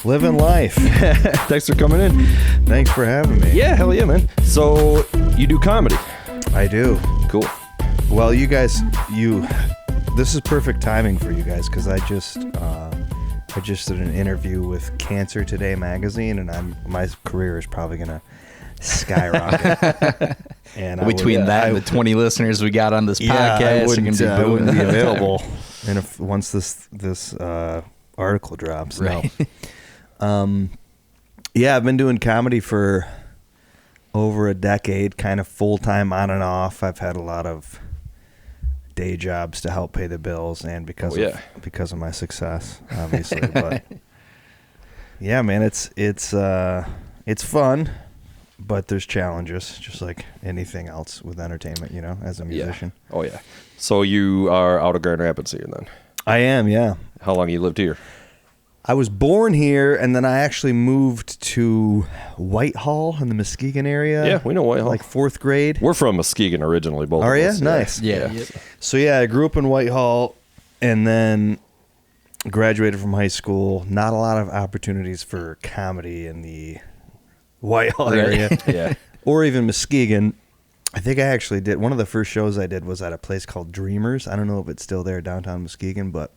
Living life. Thanks for coming in. Thanks for having me. Yeah, hell yeah, man. So you do comedy? I do. Cool. Well, you guys, this is perfect timing for you guys because I just did an interview with Cancer Today magazine, and my career is probably gonna skyrocket. And between and the 20 listeners we got on this podcast, I wouldn't be available. And once this article drops, right. No. Yeah, I've been doing comedy for over a decade, kind of full-time on and off. I've had a lot of day jobs to help pay the bills, and because of my success, obviously. But yeah, man, it's fun, but there's challenges, just like anything else with entertainment, as a musician. Yeah. Oh yeah. So you are out of Grand Rapids here then? I am, yeah. How long you lived here? I was born here, and then I actually moved to Whitehall in the Muskegon area. Yeah, we know Whitehall. Like 4th grade. We're from Muskegon originally, both Are of you? us. Nice. Yeah. So yeah, I grew up in Whitehall, and then graduated from high school. Not a lot of opportunities for comedy in the Whitehall area. Yeah. Or even Muskegon. I think I actually did. One of the first shows I did was at a place called Dreamers. I don't know if it's still there downtown Muskegon, but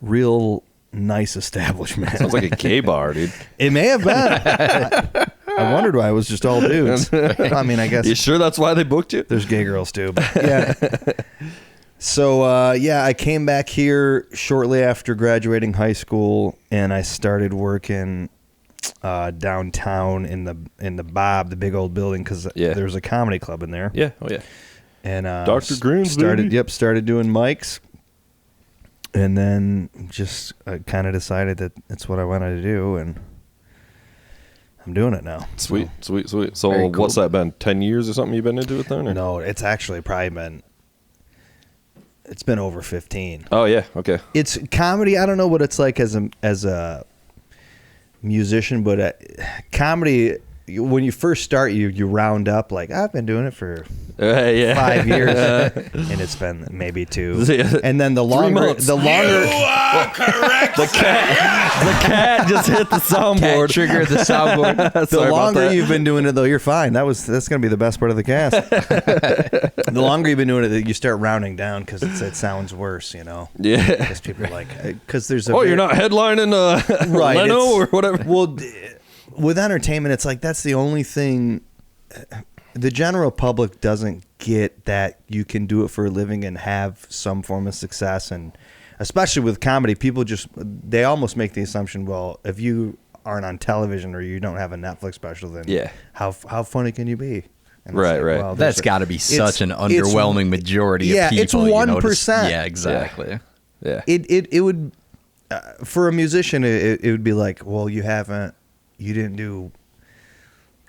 real nice establishment. Sounds like a gay bar, dude. It may have been. I wondered why it was just all dudes. I mean, I guess. You sure that's why they booked you? There's gay girls too, but yeah. So, I came back here shortly after graduating high school, and I started working downtown in the Bob, the big old building, because there was a comedy club in there. Yeah. Oh yeah. And Dr. Green's started baby. doing mics, and then just kind of decided that it's what I wanted to do, and I'm doing it now. Sweet. So Very cool. What's that been? 10 years or something you've been into it then? Or? No, it's actually probably it's been over 15. Oh yeah. Okay. It's comedy. I don't know what it's like as a musician, but comedy, when you first start, you round up like, I've been doing it for 5 years, and it's been maybe 2. And then the longer You are correct. The cat just hit the soundboard. Triggered the soundboard. the longer you've been doing it, though, you're fine. That's going to be the best part of the cast. The longer you've been doing it, you start rounding down because it sounds worse, Yeah. Because people are like, because there's you're not headlining right, Leno or whatever. Well, with entertainment, it's like that's the only thing. The general public doesn't get that you can do it for a living and have some form of success, and especially with comedy, people they almost make the assumption, well, if you aren't on television or you don't have a Netflix special, then how funny can you be? And right. Well, that's got to be such an underwhelming majority of people. It's 1%. Yeah, exactly. Yeah. It would for a musician, it would be like, well, you didn't do.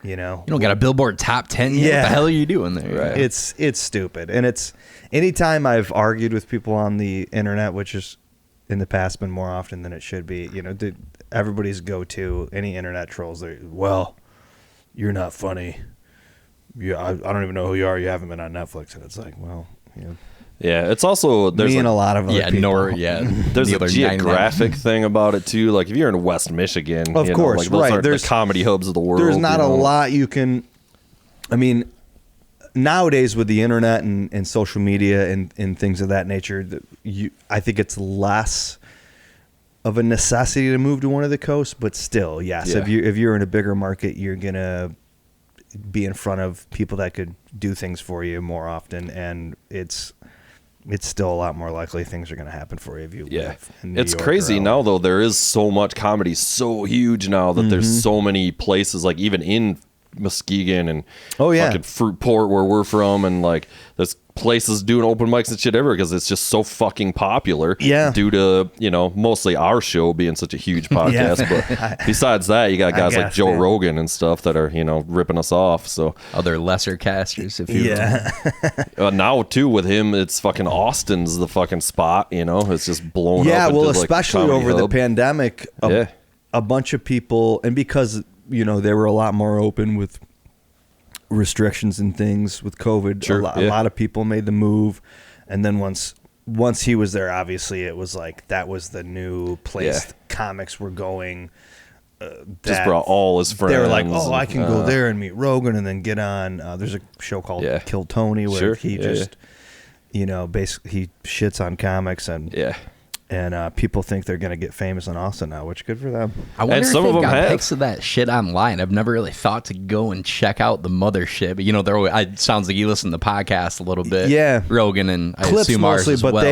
You don't got a Billboard top 10 yet. Yeah. What the hell are you doing there? Right. It's stupid. And it's anytime I've argued with people on the internet, which is in the past been more often than it should be, everybody's go-to, any internet trolls, you're not funny. I don't even know who you are. You haven't been on Netflix. And it's like, well, Yeah, it's also me and a lot of other people. There's a geographic thing about it too. Like if you're in West Michigan, of course, like those right? aren't There's the comedy hubs of the world. There's not a lot you can. I mean, nowadays with the internet and social media and things of that nature, I think it's less of a necessity to move to one of the coasts. But still, yes, if you're in a bigger market, you're gonna be in front of people that could do things for you more often, and it's still a lot more likely things are going to happen for you if you live in New It's York crazy or now, though. There is so much comedy, so huge now that there's so many places, like even in Muskegon and fucking Fruitport where we're from, and like there's places doing open mics and shit everywhere because it's just so fucking popular due to mostly our show being such a huge podcast. But besides that, you got guys like Joe Rogan and stuff that are ripping us off. So other lesser casters, if you will. Now too with him, it's fucking Austin's the fucking spot. It's just blown up. Well, into, especially over the pandemic, a bunch of people, and because they were a lot more open with restrictions and things with COVID. A lot of people made the move, and then once once he was there, obviously it was like that was the new place Yeah. comics were going. Just brought all his friends. They were like, "Oh, I can go there and meet Rogan, and then get on." There's a show called Kill Tony where he just, basically he shits on comics and people think they're gonna get famous in Austin now, which good for them. I wonder And if some they've of them got have. pics of that shit online. I've never really thought to go and check out the mothership. It sounds like you listen to the podcast a little bit. Yeah. Rogan and I Clips assume ours mostly, as but well.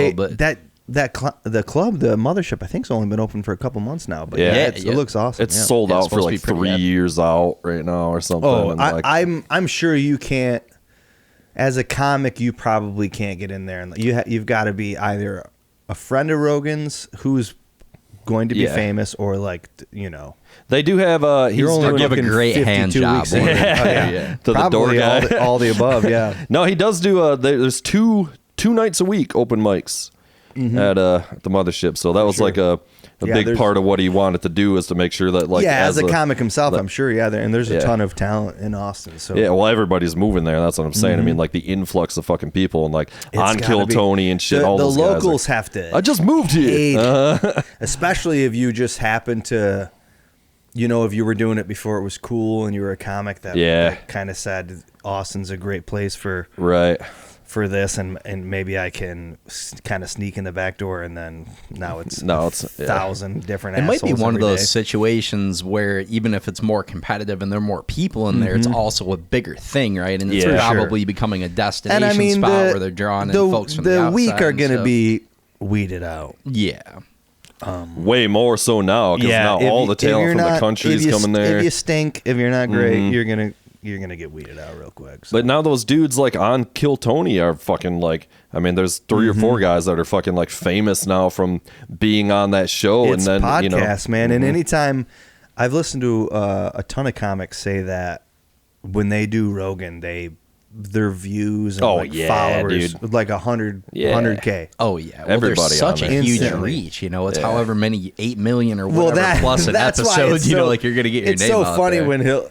the club, the mothership, I think's only been open for a couple months now. But it looks awesome. It's sold Yeah, out it's for supposed to like be pretty 3 good. years out right now or something. Oh, and I'm sure you can't. As a comic, you probably can't get in there, and you've got to be either a friend of Rogan's who's going to be famous, or they do have you're only give a looking great 52 hand job. weeks in. Yeah. to the door Probably guy. all the above. Yeah. No, he does do. There's two nights a week open mics at the mothership. So that was like a big part of what he wanted to do is to make sure that as a comic himself, I'm sure. Yeah, and there's a ton of talent in Austin. So well, everybody's moving there. That's what I'm saying. I mean, like the influx of fucking people and like on Kill Tony and shit. All the those guys locals have to. I just moved here. Especially if you just happen to, if you were doing it before it was cool and you were a comic, that kind of said Austin's a great place for for this, and maybe I can kind of sneak in the back door, and then now it's 1,000 different. It might be one of those day. situations where even if it's more competitive and there are more people in there, it's also a bigger thing, right? And it's Yeah. probably becoming a destination spot where they're drawing in folks from the outside. weak are going to and be weeded out. yeah. Way more so now because now all the talent from the country is coming there. If you stink, if you're not great, you're gonna get weeded out real quick. So. But now those dudes like on Kill Tony are fucking like, I mean, there's 3 or 4 guys that are fucking like famous now from being on that show. It's and then podcasts, man. And anytime I've listened to a ton of comics say that when they do Rogan, their views and followers dude. like 100K. Oh yeah, well, Everybody there's such on a there. huge Instantly. reach. It's however many 8 million or whatever plus an that's why episode. it's so, like you're gonna get your it's name so out funny there. when he'll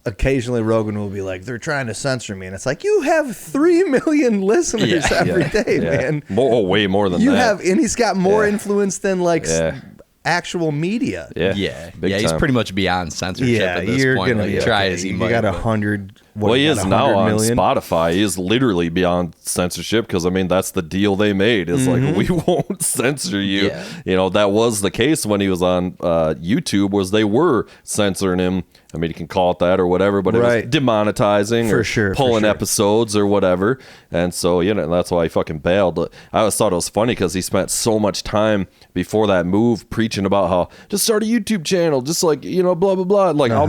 occasionally Rogan will be like, they're trying to censor me, and it's like, you have 3 million listeners every day, man. Way more than You that. have, and he's got more influence than Yeah. actual media. Yeah, Big he's time. pretty much beyond censorship at this you're point. gonna Like, be try okay. as he You might. got but- 100. Well, he is now 100 on million? Spotify. He is literally beyond censorship because I mean that's the deal they made. It's like we won't censor you. Yeah. That was the case when he was on YouTube. Was they were censoring him. I mean, you can call it that or whatever, but it was demonetizing For or sure, for pulling sure. episodes or whatever. And so that's why he fucking bailed. I always thought it was funny because he spent so much time before that move preaching about how just start a YouTube channel, just like blah blah blah. Like I'll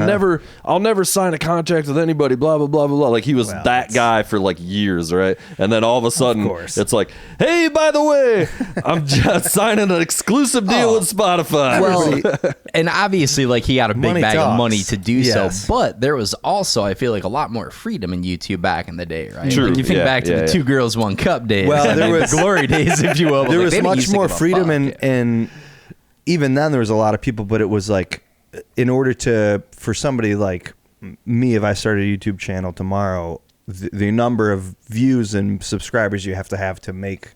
never sign a contract with anybody. Blah blah blah blah blah. Like he was that guy for like years, right? And then all of a sudden, it's like, hey, by the way, I'm just signing an exclusive deal with Spotify. Well, and obviously, like he got a big Money bag talks. of money to do Yes. so, but there was also, I feel like, a lot more freedom in YouTube back in the day, right? True. Like you think Yeah, back to yeah, the yeah. 2 girls, 1 cup days. Well, there the was- glory days, if you will. but, There like, was they didn't much used to more give a freedom, fuck. and even then there was a lot of people, but it was like, in order for somebody like me, if I started a YouTube channel tomorrow, the number of views and subscribers you have to make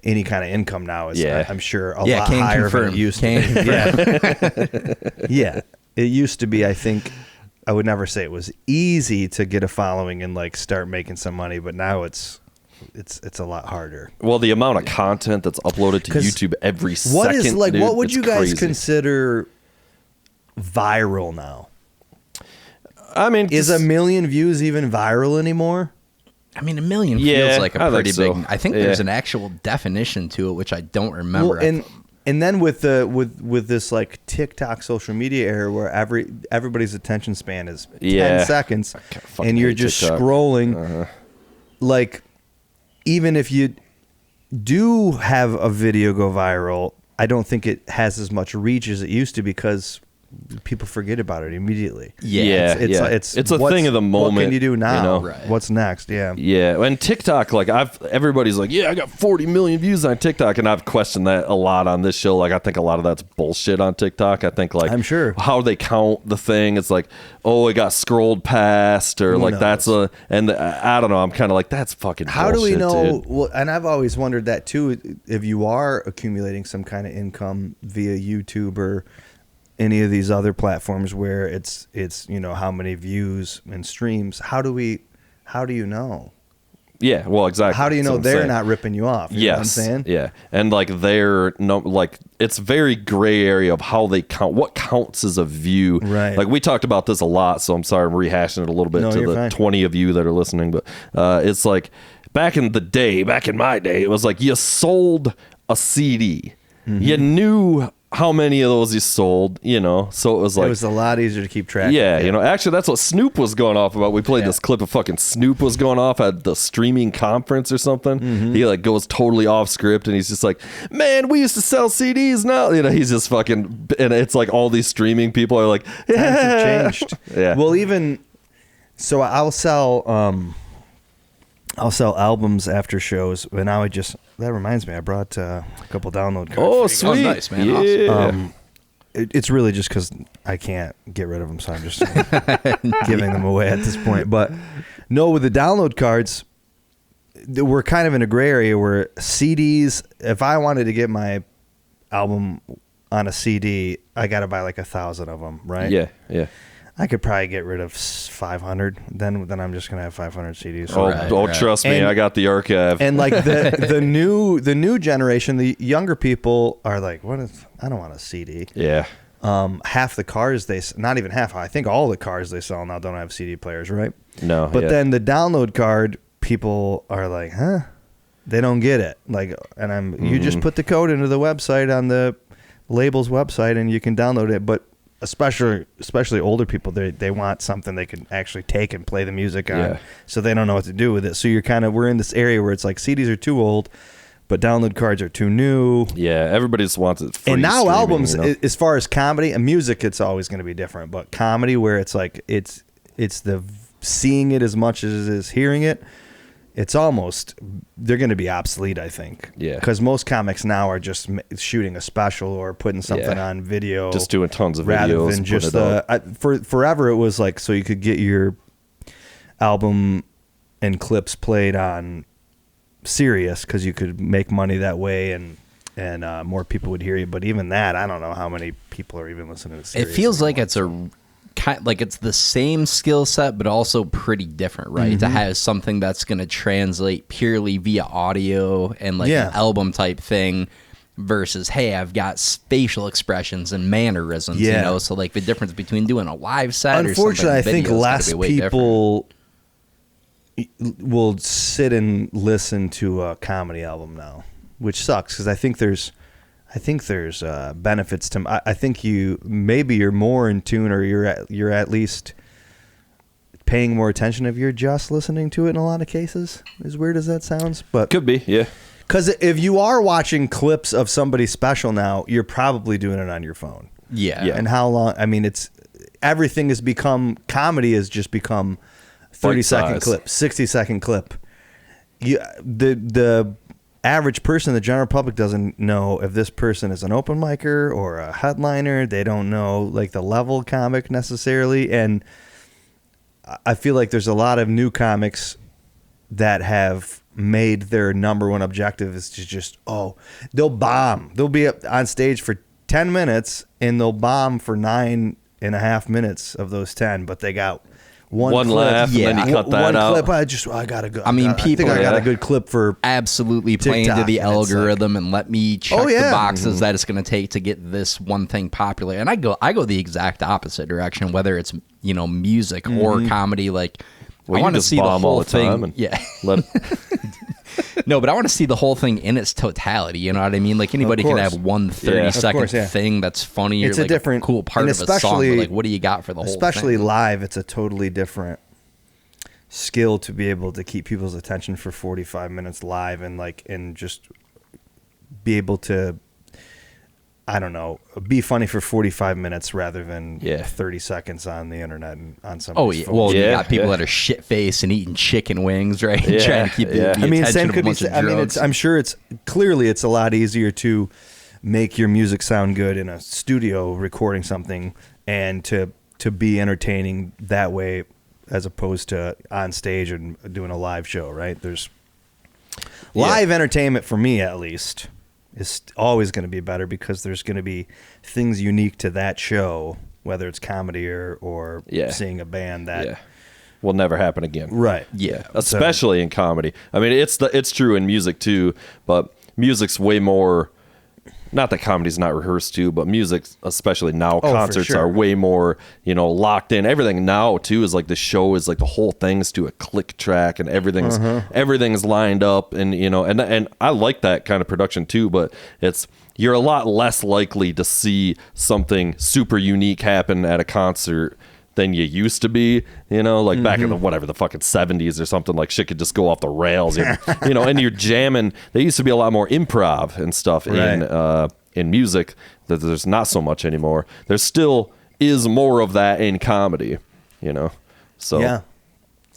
any kind of income now is, I'm sure, a lot can higher confirm. than it used Can to be. Yeah. It used to be, I think, I would never say it was easy to get a following and like start making some money, but now it's a lot harder. Well, the amount of content that's uploaded to 'Cause every second. What is like? dude, what would it's you guys crazy. consider viral now? I mean, Is a million views even viral anymore? I mean, 1 million Yeah, feels like a I think pretty so. big. I think Yeah. there's an actual definition to it, which I don't remember. Well, and then with this like TikTok social media era where everybody's attention span is 10 seconds, fucking and you're hate just TikTok. scrolling, like even if you do have a video go viral, I don't think it has as much reach as it used to because people forget about it immediately. Yeah, it's a thing of the moment. What can you do now? You know? Right. What's next? Yeah. Yeah, and TikTok, like everybody's like, yeah, I got 40 million views on TikTok, and I've questioned that a lot on this show. Like, I think a lot of that's bullshit on TikTok. I think, like, I'm sure how they count the thing. It's like, oh, it got scrolled past, or like that's and I don't know. I'm kind of like, that's fucking. How bullshit, do we know? Dude. Well, and I've always wondered that too. If you are accumulating some kind of income via YouTube or any of these other platforms where it's how many views and streams, how do you know? Yeah, well, exactly. How do you know they're not ripping you off? You know what I'm saying? Yeah, and like it's very gray area of how they count. What counts as a view? Right. Like, we talked about this a lot, so I'm sorry I'm rehashing it a little bit to the 20 of you that are listening. But it's like back in my day, it was like you sold a CD. Mm-hmm. You knew how many of those you sold, so it was like, it was a lot easier to keep track. Yeah, actually that's what Snoop was going off about. We played this clip of fucking Snoop was going off at the streaming conference or something. Mm-hmm. He like goes totally off script and he's just like, man, we used to sell CDs now. He's just fucking, and it's like all these streaming people are like, times have changed. Yeah. Well, even so, I'll sell albums after shows, but now that reminds me, I brought a couple download cards. Oh, sweet. Oh, nice, man. Yeah. Awesome. It's really just because I can't get rid of them, so I'm just giving them away at this point. But no, with the download cards, we're kind of in a gray area where CDs, if I wanted to get my album on a CD, I got to buy like 1,000 of them, right? Yeah. I could probably get rid of 500. Then I'm just gonna have 500 CDs. Right. Trust me, I got the archive. And like the new generation, the younger people are like, I don't want a CD. Yeah. Half the cars not even half. I think all the cars they sell now don't have CD players, right? No. But then the download card people are like, huh? They don't get it. Like, and you just put the code into the website on the label's website and you can download it, but especially older people, they want something they can actually take and play the music on, so they don't know what to do with it. So we're in this area where it's like CDs are too old, but download cards are too new. Yeah, everybody just wants it free. And now albums, as far as comedy and music, it's always going to be different. But comedy, where it's like it's the seeing it as much as it is hearing it, they're going to be obsolete, I think. Yeah. Because most comics now are just shooting a special or putting something on video. Just doing tons of rather videos. Than just forever it was like, so you could get your album and clips played on Sirius because you could make money that way and more people would hear you. But even that, I don't know how many people are even listening to Sirius. It feels like it's it's the same skill set, but also pretty different, right? To have something that's going to translate purely via audio and like an album type thing versus, hey, I've got facial expressions and mannerisms, So like the difference between doing a live set unfortunately, or something, I think less people will sit and listen to a comedy album now, which sucks because I think there's benefits to. I think you're more in tune, or you're at least paying more attention if you're just listening to it in a lot of cases. As weird as that sounds, but could be, yeah. Because if you are watching clips of somebody's special now, you're probably doing it on your phone. Yeah. And how long? I mean, everything has become comedy has just become 30-second clip, 60-second clip. The average person, the general public, doesn't know if this person is an open micer or a headliner. They don't know like the level comic necessarily, and I feel like there's a lot of new comics that have made their number one objective is to just they'll bomb. They'll be up on stage for 10 minutes and they'll bomb for 9.5 minutes of those 10, but they got one clip, laugh, and then you cut that out. Clip, I gotta go. People, I got a good clip for absolutely playing TikTok, to the and algorithm and let me check the boxes that it's going to take to get this one thing popular. And I go the exact opposite direction, whether it's music or comedy. Like, I want to see the whole thing. No, but I want to see the whole thing in its totality. You know what I mean? Like anybody can have one 30-second thing that's funny or like a cool part of a song. But like, what do you got for the whole thing? Especially live, it's a totally different skill to be able to keep people's attention for 45 minutes live and just be able to. I don't know, be funny for 45 minutes rather than 30 seconds on the internet and on somebody's phone. Well, you got people that are shit-faced and eating chicken wings, right? Yeah. Trying to keep the I mean, attention same of a could be. bunch of I mean, drugs. I'm sure it's a lot easier to make your music sound good in a studio recording something and to be entertaining that way as opposed to on stage and doing a live show, right? There's live entertainment, for me at least, is always going to be better because there's going to be things unique to that show, whether it's comedy or seeing a band that will never happen again. Right. Yeah. Especially in comedy. I mean, it's true in music too, but music's way more. Not that comedy's not rehearsed too, but music, especially now, concerts are way more, locked in. Everything now too is like the show is like the whole thing's to a click track and everything's lined up and and I like that kind of production too, but you're a lot less likely to see something super unique happen at a concert than you used to be, back in the fucking 70s or something. Like shit could just go off the rails, and you're jamming. There used to be a lot more improv and stuff in music that there's not so much anymore. There still is more of that in comedy, so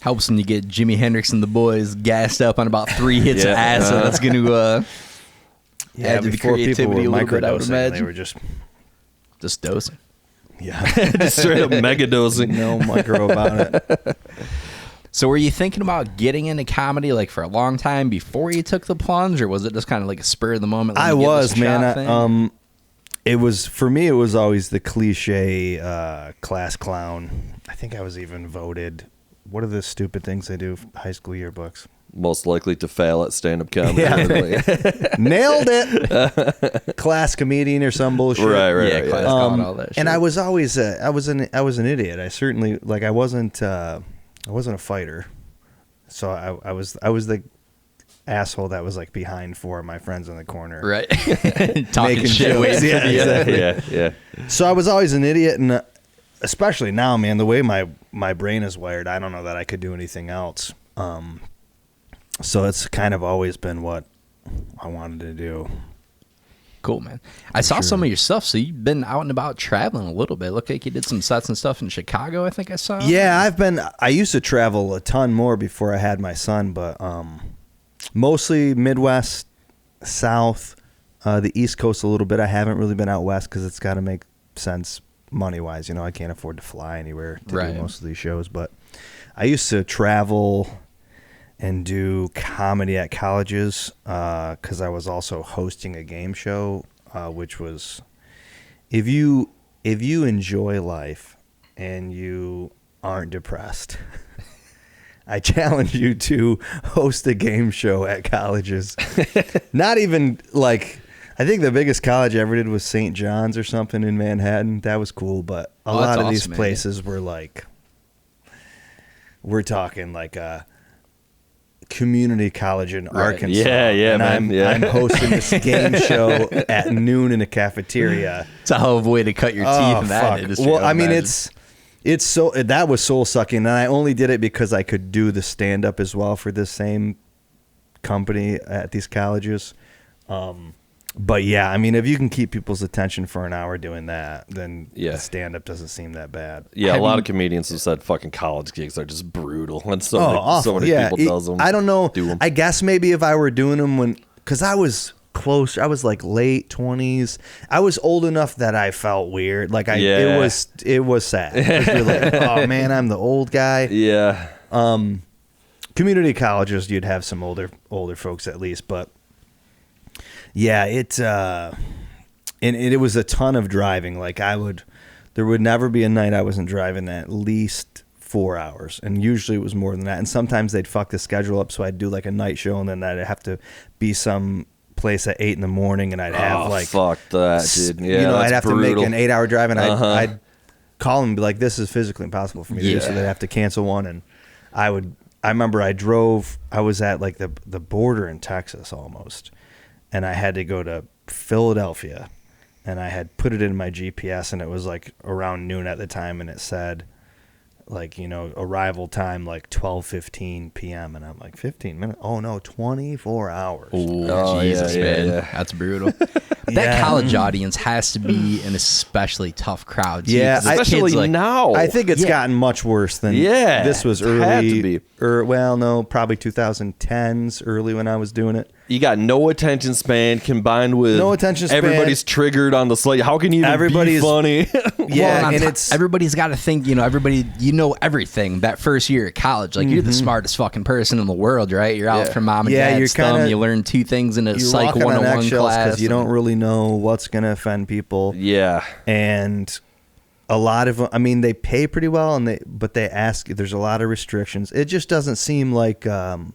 helps when you get Jimi Hendrix and the boys gassed up on about 3 hits of acid. That's going to add to the creativity a little bit, I would imagine. They were just dosing. Yeah, just straight up mega dosing. No micro about it. So were you thinking about getting into comedy like for a long time before you took the plunge, or was it just kind of like a spur of the moment? I was, man. It was, for me, it was always the cliche class clown. I think I was even voted. What are the stupid things they do? High school yearbooks. Most likely to fail at stand-up comedy. Yeah. Nailed it. Class comedian or some bullshit. Right. Class clown, all that shit. And I was always I was an idiot. I certainly I wasn't a fighter. So I was the asshole that was like behind 4 of my friends in the corner. Right. Talking shit. Yeah. So I was always an idiot, and especially now, man, the way my brain is wired, I don't know that I could do anything else. So it's kind of always been what I wanted to do. Cool, man. I saw some of your stuff, so you've been out and about traveling a little bit. Looked like you did some sets and stuff in Chicago, I think I saw. Yeah, I used to travel a ton more before I had my son, but mostly Midwest, South, the East Coast a little bit. I haven't really been out West because it's got to make sense money-wise. I can't afford to fly anywhere to do most of these shows, but I used to travel and do comedy at colleges because I was also hosting a game show, which was if you enjoy life and you aren't depressed, I challenge you to host a game show at colleges. Not even like, I think the biggest college I ever did was St. John's or something in Manhattan. That was cool, but a lot of these places were like, we're talking like a community college in Arkansas. Yeah, and man. I'm hosting this game show at noon in a cafeteria. It's a hell of a way to cut your teeth in that industry. Well, I mean, it's so, that was soul sucking, and I only did it because I could do the stand up as well for this same company at these colleges. But yeah, I mean, if you can keep people's attention for an hour doing that, then stand up doesn't seem that bad. Yeah, a lot of comedians have said fucking college gigs are just brutal, and so many people does them. I don't know. Do them. I guess maybe if I were doing them because I was close, I was like late 20s. I was old enough that I felt weird. Like it was sad. You're like, oh man, I'm the old guy. Yeah. Community colleges, you'd have some older folks at least, but. Yeah, it was a ton of driving. Like there would never be a night I wasn't driving at least 4 hours, and usually it was more than that. And sometimes they'd fuck the schedule up, so I'd do like a night show, and then I'd have to be some place at 8 a.m, and I'd have fuck that, dude. Yeah, I'd have brutal. to make an 8-hour drive, and I'd call them and be like, "This is physically impossible for me to do," so they'd have to cancel one, and I remember I was at like the border in Texas almost. And I had to go to Philadelphia, and I had put it in my GPS, and it was like around noon at the time, and it said like, arrival time like 12:15 p.m. And I'm like, 15 minutes? Oh no, 24 hours. Oh, Jesus, man. Yeah. That's brutal. That college audience has to be an especially tough crowd. Too, Yeah, especially now. I think it's gotten much worse than this was early. Had to be. Well, no, probably 2010s, early when I was doing it. You got no attention span combined with no attention span. Everybody's triggered on the slate. How can you even be funny? Yeah, and everybody's got to think. Everybody, everything that first year at college. Like you're the smartest fucking person in the world, right? You're out from mom and dad's thumb. You learn 2 things in a psych 101 class because you don't really know what's gonna offend people. Yeah, and a lot of them, I mean, they pay pretty well, but they ask. There's a lot of restrictions. It just doesn't seem like the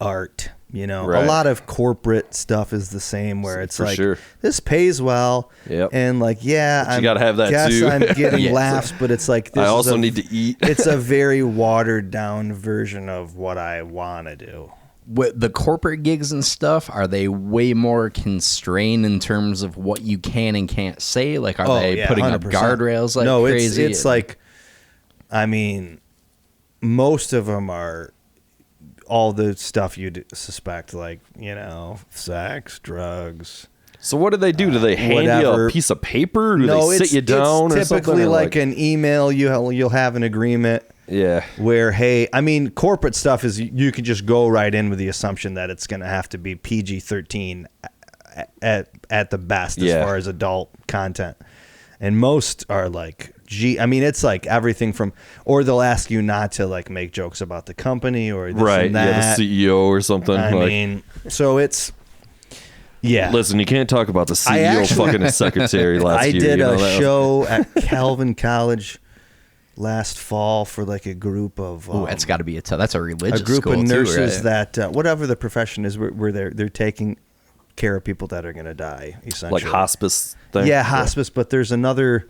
art. A lot of corporate stuff is the same, where it's like this pays well, and like you gotta have that guess too. I'm getting laughs, but it's like I also need to eat. It's a very watered down version of what I want to do. With the corporate gigs and stuff, are they way more constrained in terms of what you can and can't say? Like, are they putting 100%. Up guardrails like crazy? It's like, I mean, most of them are all the stuff you'd suspect, like, sex, drugs. So what do they do? Do they hand you a piece of paper? Do they sit you down? It's typically like an email. You'll have an agreement. Yeah. Where, hey, I mean, corporate stuff is you can just go right in with the assumption that it's going to have to be PG-13 at the best as far as adult content. And most are like, I mean, it's like everything from, or they'll ask you not to like make jokes about the company or this and that. The CEO or something. I mean, so it's, Listen, you can't talk about the CEO fucking his secretary last year. I did a show at Calvin College last fall for like a group of that's got to be that's a religious group school of nurses too, right? That whatever the profession is, where they're taking care of people that are going to die, essentially, like hospice thing. Hospice, but there's another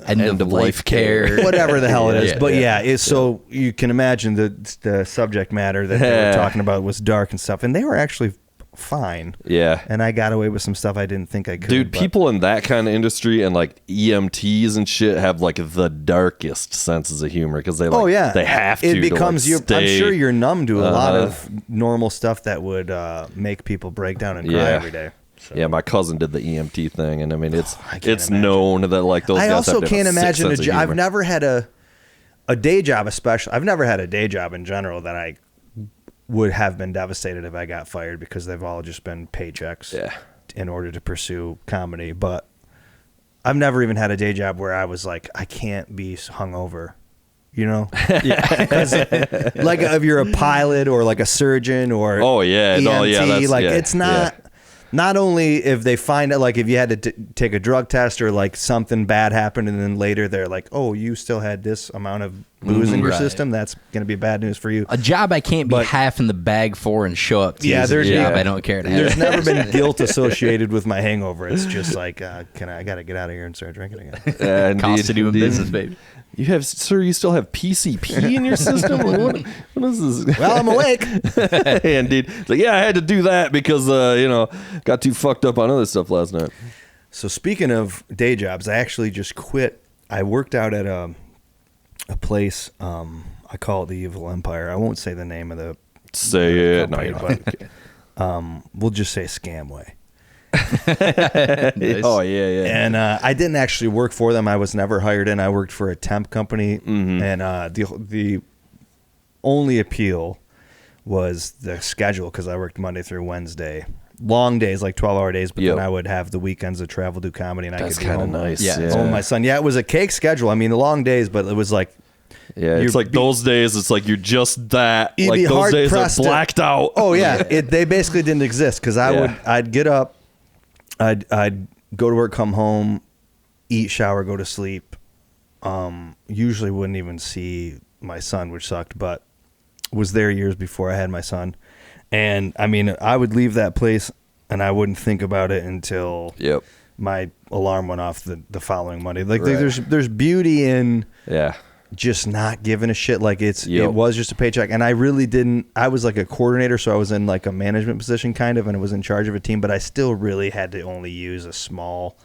end of life care, whatever the hell it is. But so you can imagine the subject matter that they were talking about was dark and stuff, and they were actually fine. Yeah. And I got away with some stuff I didn't think I could. Dude, people in that kind of industry and like EMTs and shit have like the darkest senses of humor because they they have to. It becomes to, like, I'm sure you're numb to a lot of normal stuff that would make people break down and cry every day. So. Yeah, my cousin did the EMT thing, and I mean it's known that like those guys also have can't imagine I've never had a day job, especially. I've never had a day job in general that I would have been devastated if I got fired, because they've all just been paychecks in order to pursue comedy. But I've never even had a day job where I was like, I can't be hungover, because like if you're a pilot or like a surgeon or EMT, it's not only if they find it, like if you had to take a drug test or like something bad happened and then later they're like, oh, you still had this amount of booze in your system, that's going to be bad news for you. A job I can't be half in the bag for and show up to is a job I don't care to have. There's never been guilt associated with my hangover. It's just like, I got to get out of here and start drinking again. Cost of doing business, baby. You still have PCP in your system? Like, what is this? Well, I'm awake. Indeed. It's like, I had to do that because, got too fucked up on other stuff last night. So speaking of day jobs, I actually just quit. I worked out at a place, I call it the Evil Empire. I won't say the name of the company, but we'll just say Scamway. Nice. Oh yeah. And I didn't actually work for them. I was never hired in. I worked for a temp company, and the only appeal was the schedule, because I worked Monday through Wednesday, long days, like 12-hour days. But then I would have the weekends to travel, do comedy, and I could be home. Nice. Home with my son. Yeah, it was a cake schedule. I mean, the long days, but it was like. Yeah, it's like those days. It's like you're just that. Like those days are blacked out. Oh yeah, they basically didn't exist, because I'd get up. I'd go to work, come home, eat, shower, go to sleep. Usually wouldn't even see my son, which sucked, but was there years before I had my son. And I mean, I would leave that place and I wouldn't think about it until my alarm went off the following Monday. Like there's beauty in just not giving a shit. Like it was just a paycheck, and I really didn't. I was like a coordinator, so I was in like a management position kind of, and I was in charge of a team, but I still really had to only use a small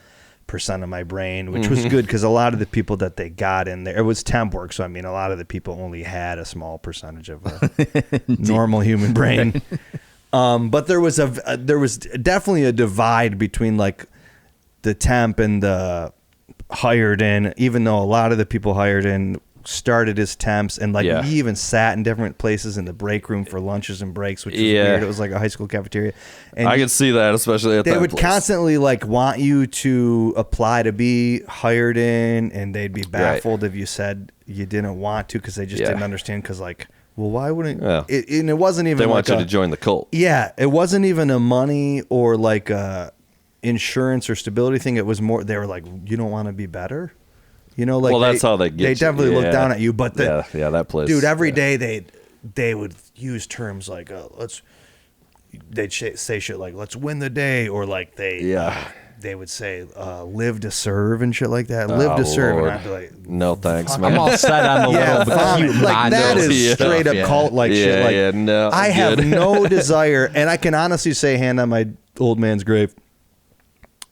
percent of my brain, which was good, because a lot of the people that they got in there, it was temp work, so I mean a lot of the people only had a small percentage of a normal human brain. But there was definitely a divide between like the temp and the hired in, even though a lot of the people hired in started as temps, and like we even sat in different places in the break room for lunches and breaks, which was weird. It was like a high school cafeteria, and I could see that, especially at they that would place. constantly like want you to apply to be hired in, and they'd be baffled if you said you didn't want to, because they just didn't understand, because like, well, why wouldn't it? And it wasn't even they want like you to join the cult. It wasn't even a money or like a insurance or stability thing. It was more, they were like, you don't want to be better. You know, like, well, that's how they get. They definitely look down at you, but that place, dude. Every day they would use terms like they'd say shit like "let's win the day," or like they would say "live to serve" and shit like that. Live to serve, Lord. and I'd be like, no thanks, man. I'm all set on the little cute like that Mondos is stuff, straight up cult like shit. Like no, I have no desire, and I can honestly say, hand on my old man's grave,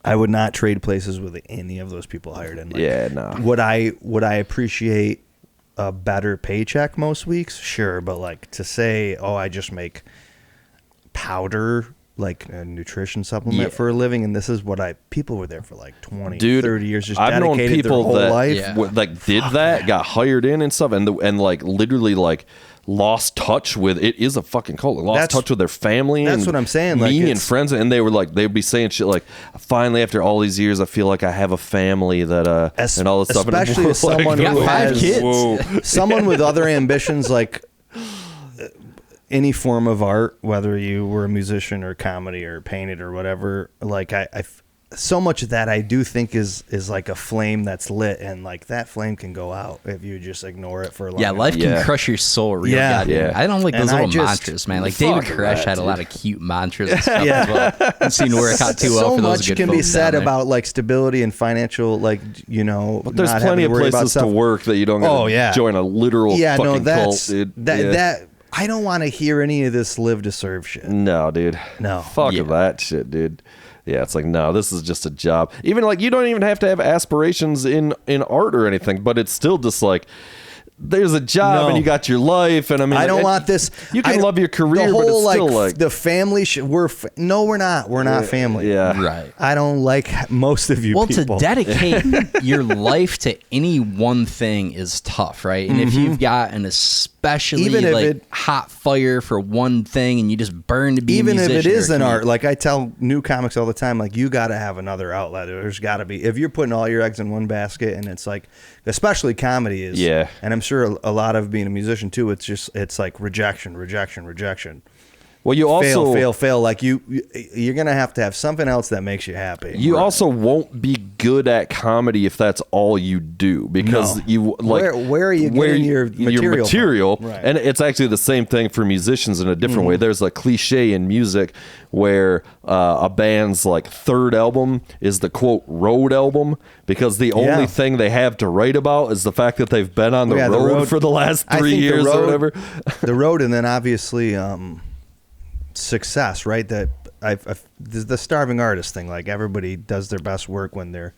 I would not trade places with any of those people hired in. Like, Would I appreciate a better paycheck most weeks? Sure, but like to say, oh, I just make powder, like a nutrition supplement for a living, and this is what people were there for like 20, 30 years, just I've known dedicated people their whole that life. like did that, got hired in and stuff, and like literally like lost touch with it. Is a fucking cult. Lost touch with their family. That's and what I'm saying. Me like, and friends, and they were like, they'd be saying shit like, finally after all these years, I feel like I have a family that and all this stuff. Especially as someone who has kids, someone with other ambitions, like any form of art, whether you were a musician or comedy or painted or whatever. Like I so much of that I do think is like a flame that's lit, and like that flame can go out if you just ignore it for a long time. Life can crush your soul real goddamn. I don't like those little mantras, man. Like David Koresh had a lot of cute mantras and stuff as well. I've seen work out too well for those good So much can be said about like stability and financial, like, you know, but there's plenty of places to work that you don't join a literal fucking cult, dude. That I don't want to hear any of this live to serve shit. No, dude. No. Fuck that shit, dude. Yeah, it's like, no, this is just a job. Even like, you don't even have to have aspirations in art or anything, but it's still just like, there's a job and you got your life, and I mean, I don't want this. You can love your career, the whole, but it's still like the family. We're not family. Yeah, right. I don't like most of you. Well, people. to dedicate your life to any one thing is tough, right? And if you've got an especially hot fire for one thing, and you just burn to be even a musician, if it is an art, like I tell new comics all the time, like you got to have another outlet. There's got to be, if you're putting all your eggs in one basket, and it's like, especially comedy is, and I'm sure a lot of being a musician too, it's like rejection. Well, you also fail. Like you're gonna have to have something else that makes you happy. You also won't be good at comedy if that's all you do, because you like where are you getting your material? Right. And it's actually the same thing for musicians in a different way. There's a cliche in music where a band's like third album is the quote road album, because the only thing they have to write about is the fact that they've been on the road for the last 3 years or whatever. The road, and then obviously success, right? That the starving artist thing, like everybody does their best work when they're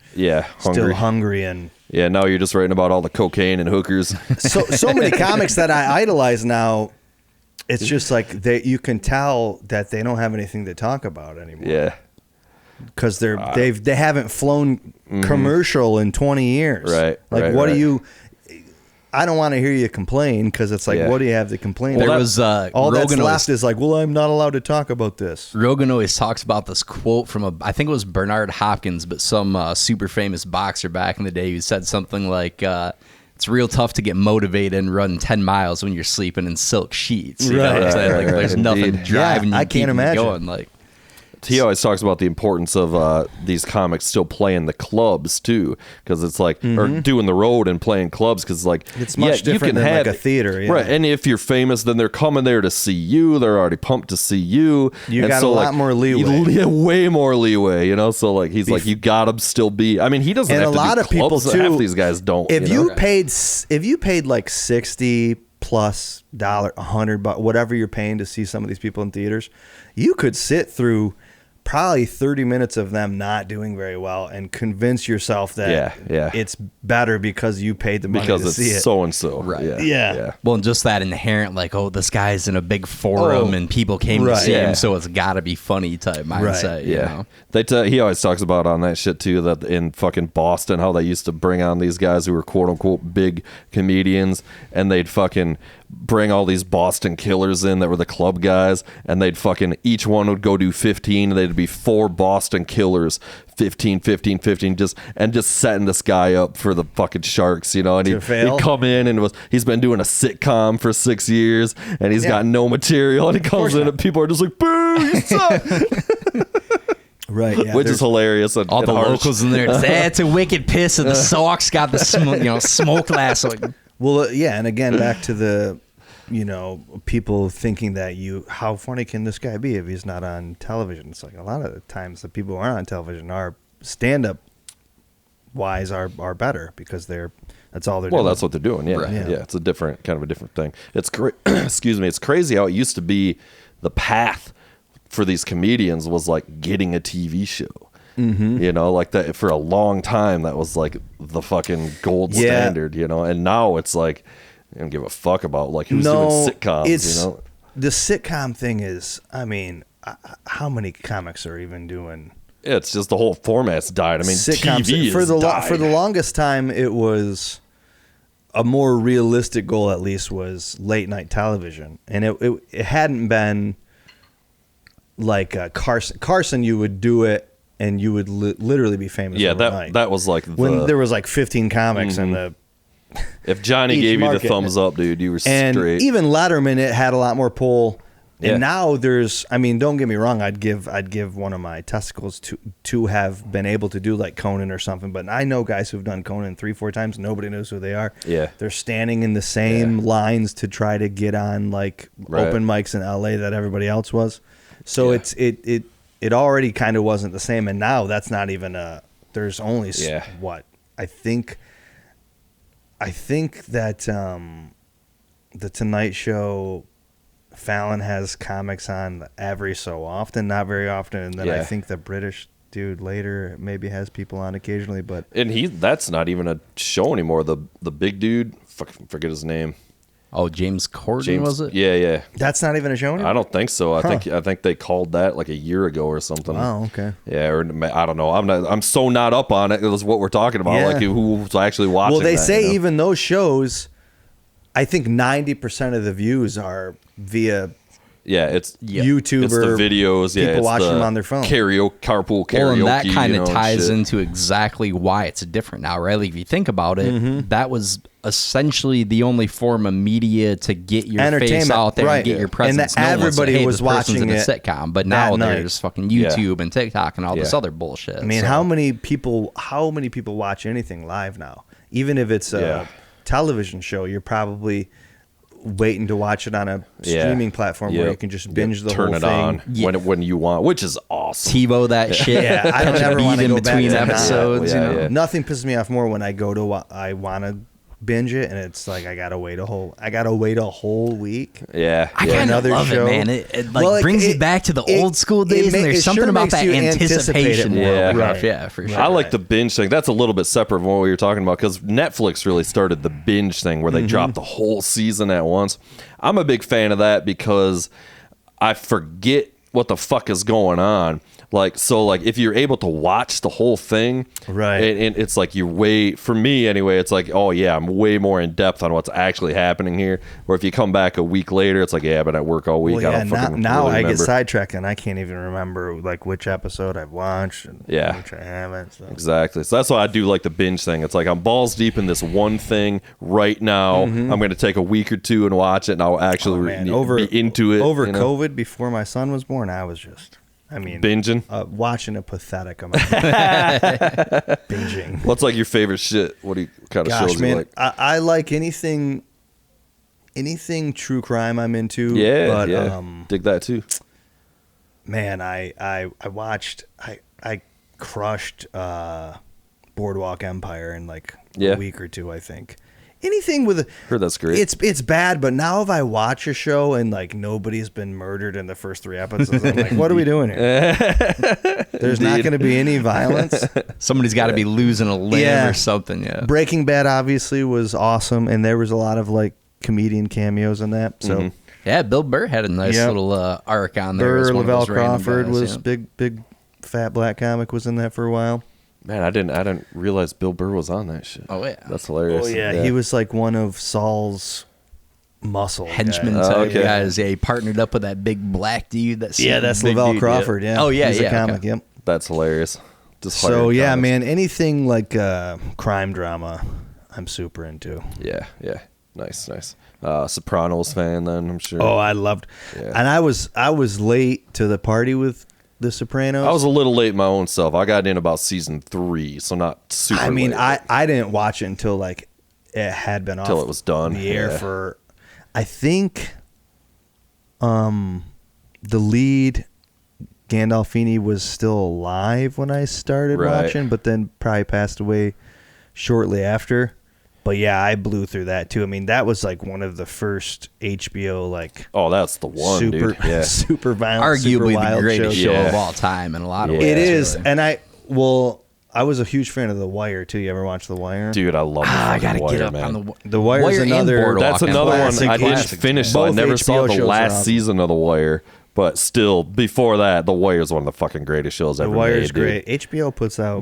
still hungry, and now you're just writing about all the cocaine and hookers. So many comics that I idolize now, it's just like you can tell that they don't have anything to talk about anymore. Because they haven't flown commercial in 20 years. Right. Like what do you? I don't want to hear you complain, because it's like, what do you have to complain about? There was all Rogan that's left is like, well, I'm not allowed to talk about this. Rogan always talks about this quote from I think it was Bernard Hopkins, but some super famous boxer back in the day, who said something like, it's real tough to get motivated and run 10 miles when you're sleeping in silk sheets. You know what I'm saying? Like, there's nothing driving you. I can't imagine. Going, like, he always talks about the importance of these comics still playing the clubs too, because it's like, or doing the road and playing clubs, because like it's much different than like a theater, right? And if you're famous, then they're coming there to see you. They're already pumped to see you. You got a lot more leeway, way more leeway, you know. So like he's like, you got to still be. I mean, he doesn't. And have a lot of people too. Half these guys don't. If you paid like $60+ $100, whatever you're paying to see some of these people in theaters, you could sit through probably 30 minutes of them not doing very well and convince yourself that it's better because you paid the money to see it. So and so. Right. Yeah. Well, and just that inherent, like, oh, this guy's in a big forum and people came to see him, so it's got to be funny type mindset. You know? He always talks about on that shit too, that in fucking Boston, how they used to bring on these guys who were quote unquote big comedians, and they'd fucking bring all these Boston killers in that were the club guys, and they'd fucking, each one would go do 15, and they'd be 4 Boston killers, 15, just setting this guy up for the fucking Sharks, you know, and he'd come in and he's been doing a sitcom for 6 years, and he's got no material, and he comes in and people are just like, boo, you suck. Right, which is hilarious. All the locals in there, it's a wicked piss, and the Sox got the smoke glass. Well, and again, back to the, people thinking that how funny can this guy be if he's not on television? It's like a lot of the times the people who are on television are stand-up wise are better because that's all they're doing. Well, that's what they're doing. Yeah. Right. Yeah. It's a different thing. It's excuse me. It's crazy how it used to be the path for these comedians was like getting a TV show. Mm-hmm. Like that for a long time, that was like the fucking gold standard, and now it's like, I don't give a fuck about like who's doing sitcoms, The sitcom thing is, I mean, how many comics are even doing? It's just the whole format's died. I mean, sitcoms TV for the longest time, it was a more realistic goal. At least was late night television, and it hadn't been like Carson. You would do it, and you would literally be famous. Yeah, overnight. that was like when there was like 15 comics in the. If Johnny gave you the thumbs up, dude, you were and straight. Even Letterman, it had a lot more pull. And now there's, I mean, don't get me wrong, I'd give one of my testicles to have been able to do like Conan or something. But I know guys who've done Conan 3-4 times. Nobody knows who they are. Yeah, they're standing in the same lines to try to get on like open mics in LA that everybody else was. So it already kind of wasn't the same. And now that's not even there's only what I think that the Tonight Show, Fallon has comics on every so often, not very often, and then I think the British dude later maybe has people on occasionally, but that's not even a show anymore. The big dude, forget his name. Oh, James Corden, was it? Yeah. That's not even a show anymore? I don't think so. I think they called that like a year ago or something. Oh, okay. Yeah, or I don't know. I'm so not up on it. It was what we're talking about. Yeah. Like who's actually watching. Well, they say even those shows, I think 90% of the views are via it's YouTube. It's the videos. People watching them on their phone. Carpool karaoke. Well, and that kind of ties into exactly why it's different now, right? Like if you think about it, that was essentially the only form of media to get your face out there and get your presence. And everybody was watching in a sitcom, but now there's fucking YouTube and TikTok and all this other bullshit. I mean, how many people watch anything live now? Even if it's a television show, you're probably waiting to watch it on a streaming platform where you can just binge the whole thing. Turn it on when you want, which is awesome. TiVo that shit. Yeah, I don't ever want to go between back episodes. Nothing pisses me off more when I go to I want to binge it and it's like I gotta wait a whole week. Yeah, I kind of love it, man. It brings you back to the old school days, and there's something about that anticipation. Yeah, for sure. I like the binge thing. That's a little bit separate from what we were talking about because Netflix really started the binge thing where they dropped the whole season at once. I'm a big fan of that because I forget what the fuck is going on. Like, so like if you're able to watch the whole thing, right, and it's like for me anyway, it's like, oh yeah, I'm way more in depth on what's actually happening here. Or if you come back a week later, it's like, yeah, I've been at work all week. Well, now I get sidetracked and I can't even remember like which episode I've watched and which I haven't. So. Exactly. So that's why I do like the binge thing. It's like I'm balls deep in this one thing right now. I'm going to take a week or two and watch it, and I'll actually be into it. Over COVID, before my son was born, I was just... binging, watching a pathetic amount. Binging. What's like your favorite shit? What kind of shows you like? I like anything true crime I'm into. Yeah, but, dig that too. Man, I watched. I crushed Boardwalk Empire in like a week or two. I think anything with Heard that's great. It's bad, but now if I watch a show and like nobody's been murdered in the first 3 episodes, I'm like, what are we doing here? There's not going to be any violence. Somebody's got to be losing a limb or something. Yeah. Breaking Bad obviously was awesome, and there was a lot of like comedian cameos in that. So yeah, Bill Burr had a nice little arc on there. Burr, Lavelle Crawford was big fat black comic was in that for a while. Man, I didn't realize Bill Burr was on that shit. Oh yeah, that's hilarious. Oh yeah, he was like one of Saul's muscle henchmen type guys. Yeah, he partnered up with that big black dude. That's Lavelle Crawford. Yeah. Oh yeah, he's a comic. Okay. Yep. That's hilarious. Just so yeah, comics. Man, anything like crime drama, I'm super into. Yeah. Nice. Sopranos fan, then I'm sure. Oh, I loved, and I was late to the party with The Sopranos. I was a little late my own self. I got in about season 3, so not super. I mean, late, I didn't watch it until like it had been off until it was done the air for. I think, the lead Gandolfini was still alive when I started watching, but then probably passed away shortly after. But yeah, I blew through that too. I mean, that was like one of the first HBO like. Oh, that's the one, dude. Yeah, super violent, arguably super the greatest show Yeah. of all time in a lot of ways. It is, really. and I was a huge fan of The Wire too. You ever watch The Wire? Dude, I love. I gotta Wire, get up man. on The Wire is another. That's another one I didn't finish. So I Both never HBO saw the shows are last awesome. season of The Wire. But still, before that, The Wire is one of the fucking greatest shows ever The Wire's made. great. HBO puts out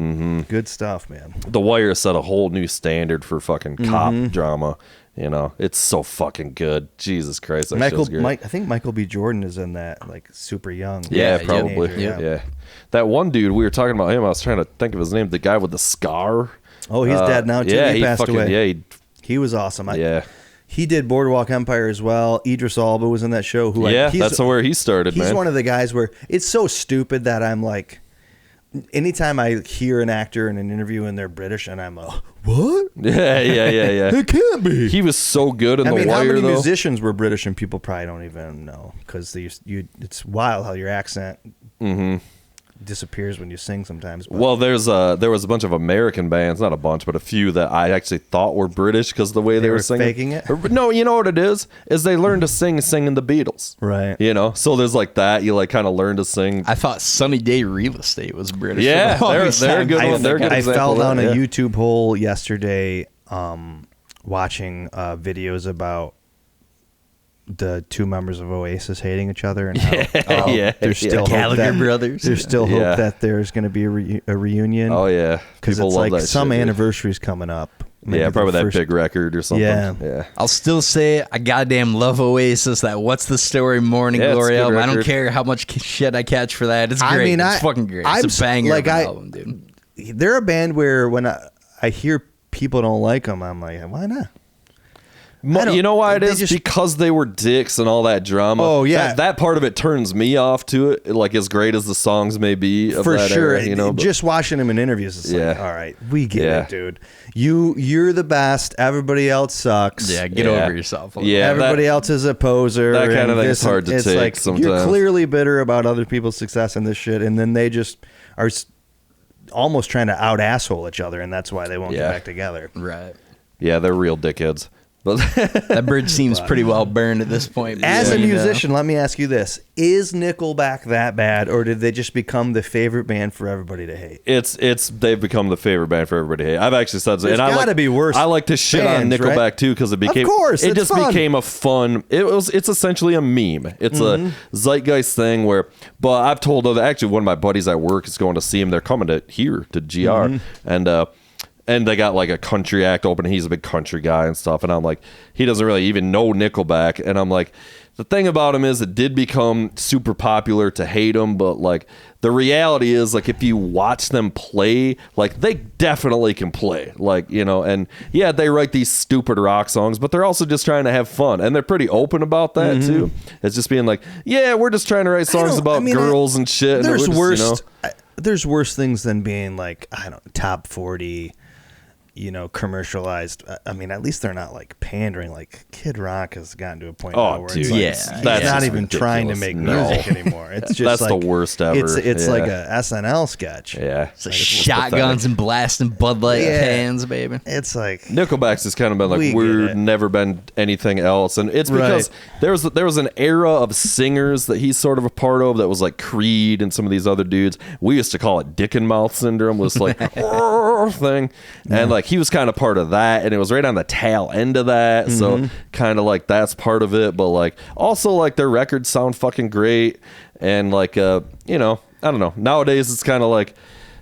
good stuff, man. The Wire set a whole new standard for fucking cop drama. You know, it's so fucking good. Jesus Christ, that show's great. I think Michael B. Jordan is in that, like super young. Yeah, probably. Teenager, Yeah. That one dude, we were talking about him. I was trying to think of his name. The guy with the scar. Oh, he's dead now too. Yeah, he passed away. Yeah, he was awesome. yeah. He did Boardwalk Empire as well. Idris Elba was in that show. That's where he started, he's man. one of the guys where it's so stupid that I'm like, anytime I hear an actor in an interview and they're British and I'm like, what? Yeah. It can't be. He was so good in The Wire, how many though. musicians were British and people probably don't even know because it's wild how your accent disappears when you sing sometimes. But. Well, there was a bunch of American bands, not a bunch, but a few that I actually thought were British because the way they were singing. Faking it? No, you know what it is they learned to singing the Beatles. Right. You know, so there's like that. You like kind of learn to sing. I thought Sunny Day Real Estate was British. Yeah, they're a good one. They're a good I example fell down of that, a YouTube hole yesterday watching videos about the two members of Oasis hating each other and how there's still hope Gallagher brothers. There's still hope that there's going to be a reunion. Oh yeah, because it's love like that some shit, anniversary's coming up. Maybe probably that big record or something. Yeah. I'll still say I goddamn love Oasis. That What's the Story Morning Glory album. I don't care how much shit I catch for that. It's great. I mean, it's fucking great. It's a banger of an album, dude. They're a band where when I hear people don't like them, I'm like, why not? You know why it is? Because they were dicks and all that drama. Oh, yeah. That part of it turns me off to it, like as great as the songs may be. Of For that sure. Era, you know, just watching them in interviews, it's like, all right, we get it, dude. You're the best. Everybody else sucks. Yeah, get over yourself. Everybody else is a poser. That kind of thing is hard to take like, sometimes. You're clearly bitter about other people's success in this shit, and then they just are almost trying to out-asshole each other, and that's why they won't get back together. Right. Yeah, they're real dickheads. That bridge seems pretty well burned at this point. As a musician, let me ask you this. Is Nickelback that bad, or did they just become the favorite band for everybody to hate? They've become the favorite band for everybody to hate. I've actually said so. There's gotta be worse. I like to shit on Nickelback right? too because it became. Of course, it just fun. became a fun. It's essentially a meme. It's a zeitgeist thing where. But I've told actually one of my buddies at work is going to see him. They're coming to GR, and they got like a country act open. He's a big country guy and stuff. And I'm like, he doesn't really even know Nickelback. And I'm like, the thing about him is it did become super popular to hate him. But like the reality is like if you watch them play, like they definitely can play. Like, you know, and yeah, they write these stupid rock songs, but they're also just trying to have fun. And they're pretty open about that too. It's just being like, yeah, we're just trying to write songs about girls and shit. There's and worse. There's worse things than being like, I don't know, top 40 commercialized. I mean, at least they're not like pandering. Like Kid Rock has gotten to a point Oh, now where dude. it's like, Yeah. he's That's not just even trying to ridiculous. make No. music anymore. It's just That's like, the worst ever. It's Yeah. like a SNL sketch. Yeah. It's like shotguns and blasting Bud Light cans, baby. It's like Nickelback's has kind of been like, We we've get it. never been anything else. And it's because there was an era of singers that he's sort of a part of that was like Creed and some of these other dudes. We used to call it dick and mouth syndrome, was like thing. And like he was kind of part of that, and it was right on the tail end of that. So kind of like that's part of it. But like also like their records sound fucking great. And like I don't know. Nowadays it's kind of like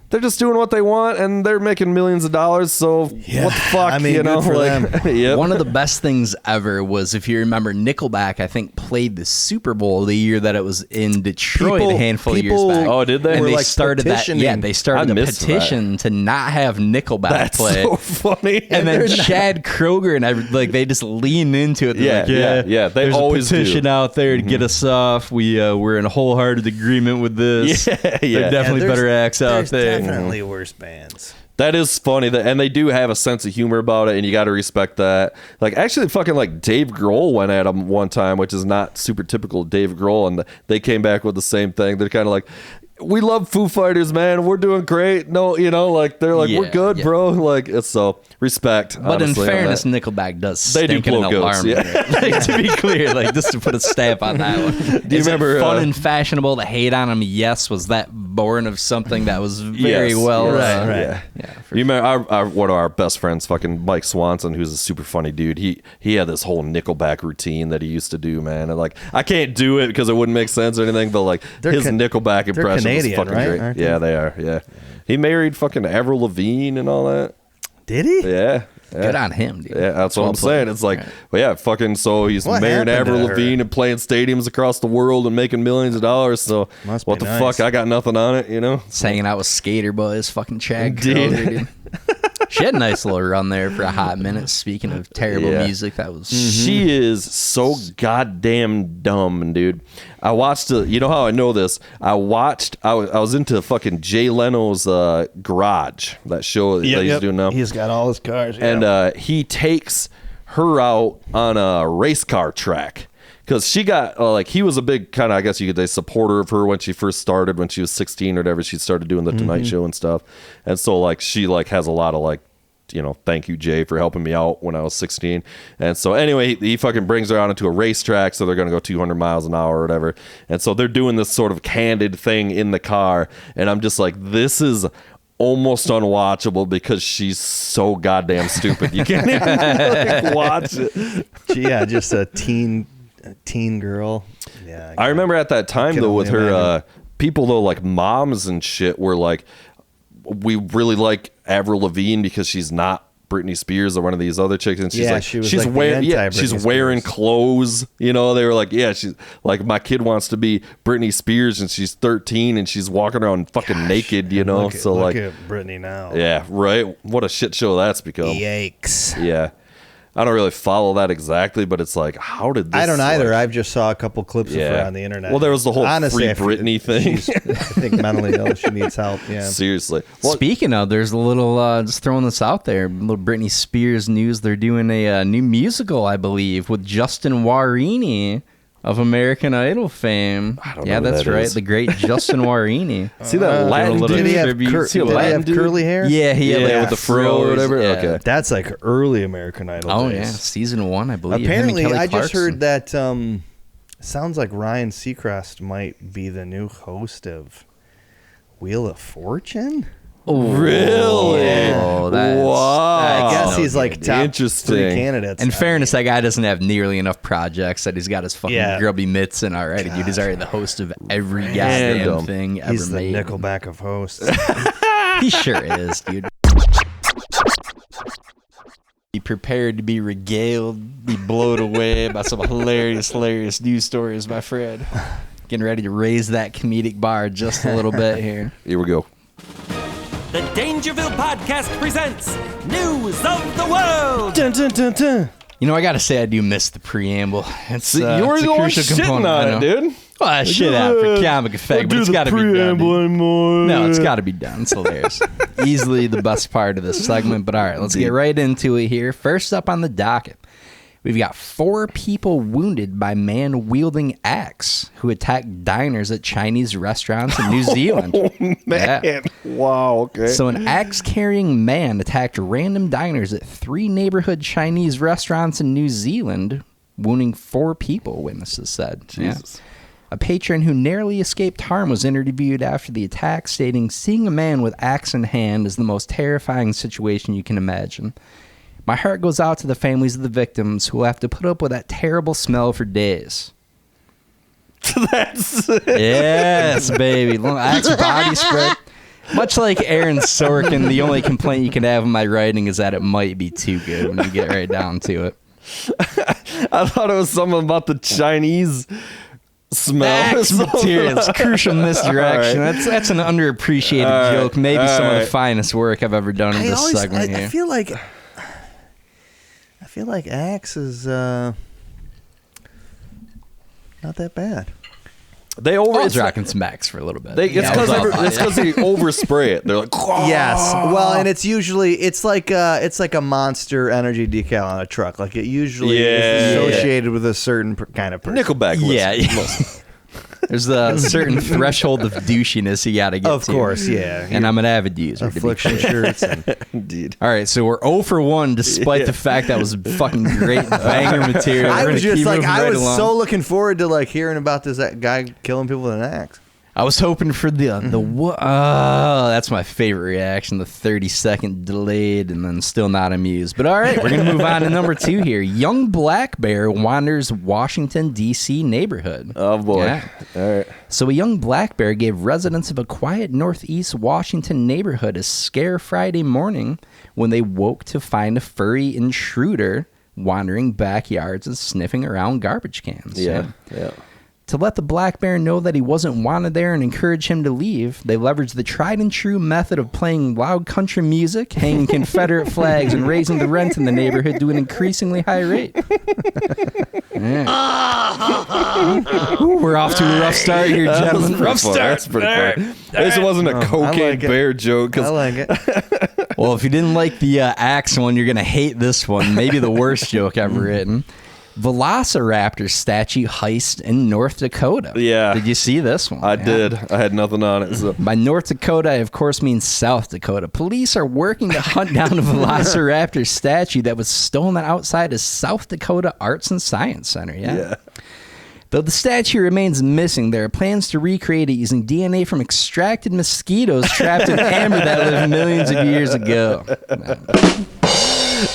they're just doing what they want and they're making millions of dollars. So what the fuck, I mean, good for them. Yep. One of the best things ever was, if you remember, Nickelback, I think, played the Super Bowl the year that it was in Detroit a handful of years back. Oh, did they? And Were they like started that. petitioning. Yeah, they started I a missed petition to not have Nickelback That's play. so funny. And then Chad Kroger and they just lean into it. They're Yeah. They there's always a petition do. out there to get us off. We're in a wholehearted agreement with this. Yeah. They're definitely there's- better acts out there's there. definitely worse bands. That is funny, and they do have a sense of humor about it, and you got to respect that. Like, actually, fucking like Dave Grohl went at him one time, which is not super typical Dave Grohl, and they came back with the same thing. They're kind of like, we love Foo Fighters, man. We're doing great. No, like they're like, we're good, bro. Like, it's so respect. But honestly, in on fairness, that. Nickelback does They do stink in an blow goats, alarm. yeah. Like, to be clear, like just to put a stamp on that one. Do you remember, it fun and fashionable to hate on him? Yes. Was that born of something that was very Yes, well? right. Yeah. You remember one of our best friends, fucking Mike Swanson, who's a super funny dude. He had this whole Nickelback routine that he used to do, man. And like, I can't do it because it wouldn't make sense or anything, but like his Nickelback impression was Canadian, fucking right? great. Aren't Yeah, they are. Yeah, he married fucking Avril Lavigne and all that. Did he? Yeah. Good on him, dude. Yeah, that's what I'm saying. It's like, well, yeah, fucking. So he's What marrying happened to Avril her? Lavigne and playing stadiums across the world and making millions of dollars. So Must what be the nice. fuck? I got nothing on it, you know. Just hanging out with skater boys, fucking Chad Dude. Kroger, dude. She had a nice little run there for a hot minute. Speaking of terrible Yeah. music, that was She is so goddamn dumb, dude. I watched you know how I know this? I was into fucking Jay Leno's Garage, that show that he's doing now. He's got all his cars. And he takes her out on a race car track. Because she got, he was a big kind of, I guess you could say, supporter of her when she first started, when she was 16 or whatever. She started doing the Tonight Show and stuff. And so, she, has a lot of, thank you, Jay, for helping me out when I was 16. And so, anyway, he fucking brings her out into a racetrack, so they're going to go 200 miles an hour or whatever. And so they're doing this sort of candid thing in the car. And I'm just like, this is almost unwatchable because she's so goddamn stupid. You can't even watch it. Yeah, just a teen girl. Yeah, I remember at that time can though only with her imagine. people though, like moms and shit, were like, we really like Avril Lavigne because she's not Britney Spears or one of these other chicks, and she's Yeah, like, she was she's like the wearing, anti-Britney she's wearing Spears. clothes. They were like, yeah, she's like, my kid wants to be Britney Spears, and she's 13, and she's walking around fucking naked. Look So look like, at Britney now. yeah, right. What a shit show that's become. Yikes. Yeah. I don't really follow that exactly, but it's like, how did this? I don't either. like- I just saw a couple clips of her on the internet. Well, there was the whole Honestly, I free feel- Britney thing. I think mentally ill. She needs help. Yeah. Seriously. Well, Speaking of, there's a little, just throwing this out there, a little Britney Spears news. They're doing a new musical, I believe, with Justin Warini of American Idol fame. don't know Yeah, who that's that right. is. The great Justin Warini. see that Latin little dude? Did he have, tribute. did he have curly hair? Yeah, he had Yeah, like with the fro or froze, whatever? yeah. Okay. That's like early American Idol Oh, days. yeah. Season 1, I believe. Him and Apparently, Kelly I just Clarkson. heard that sounds like Ryan Seacrest might be the new host of Wheel of Fortune. Really? Oh, that's, Wow. I guess no he's like good, dude. top Interesting. 3 candidates. In fairness, that guy doesn't have nearly enough projects that he's got his fucking Yeah. grubby mitts and already, dude. He's already the host of every Random. goddamn thing ever he's the made. Nickelback of hosts. He sure is, dude. Be prepared to be regaled, be blown away by some hilarious news stories, my friend. Getting ready to raise that comedic bar just a little bit here. Here we go. The Dangerville Podcast presents News of the World. Dun, dun, dun, dun. You know, I gotta say, I do miss the preamble. It's, You were it's the a one crucial shitting component. on I it, know. dude. Well, shit out for comic effect, but it's got to be done. Anymore. No, it's got to be done. It's hilarious. Easily the best part of this segment. But all right, let's get right into it here. First up on the docket, we've got 4 people wounded by man wielding axe who attacked diners at Chinese restaurants in New Zealand. Oh, man. Yeah. Wow, okay. So an axe-carrying man attacked random diners at 3 neighborhood Chinese restaurants in New Zealand, wounding 4 people, witnesses said. Jesus. Yeah. A patron who narrowly escaped harm was interviewed after the attack, stating, "Seeing a man with axe in hand is the most terrifying situation you can imagine. My heart goes out to the families of the victims who will have to put up with that terrible smell for days." That's Yes, baby. Axe body spray. Much like Aaron Sorkin, the only complaint you can have in my writing is that it might be too good when you get right down to it. I thought it was something about the Chinese smell. Axe materials, crucial misdirection. Right. That's an underappreciated joke. Maybe some of the finest work I've ever done in this segment here. I feel like axe is not that bad. I was rocking some axe for a little bit. It's because they overspray it. They're like, oh. Yes. Well, and it's usually it's like a Monster Energy decal on a truck. Like it usually is associated with a certain kind of person. Nickelback. Yeah. There's a certain threshold of douchiness you got to get to. Of course, yeah. And I'm an avid user. Affliction shirts. Indeed. All right, so we're 0 for 1, despite the fact that was fucking great banger material. I was just like, I was so looking forward to like hearing about this guy killing people with an axe. I was hoping for that's my favorite reaction, the 30-second delayed and then still not amused. But all right, we're going to move on to number 2 here. Young black bear wanders Washington, D.C. neighborhood. Oh, boy. Yeah. All right. So a young black bear gave residents of a quiet northeast Washington neighborhood a scare Friday morning when they woke to find a furry intruder wandering backyards and sniffing around garbage cans. Yeah. To let the black bear know that he wasn't wanted there and encourage him to leave, they leveraged the tried and true method of playing loud country music, hanging Confederate flags, and raising the rent in the neighborhood to an increasingly high rate. Ooh, we're off to a rough start here, gentlemen. Rough start. That's pretty fun. This wasn't a cocaine bear joke. I like it. Well, if you didn't like the axe one, you're going to hate this one. Maybe the worst joke ever written. Velociraptor statue heist in North Dakota. Yeah. Did you see this one? I did. I had nothing on it. So. By North Dakota, I of course mean South Dakota. Police are working to hunt down a Velociraptor statue that was stolen outside a South Dakota Arts and Science Center. Yeah. Though the statue remains missing, there are plans to recreate it using DNA from extracted mosquitoes trapped in amber that lived millions of years ago.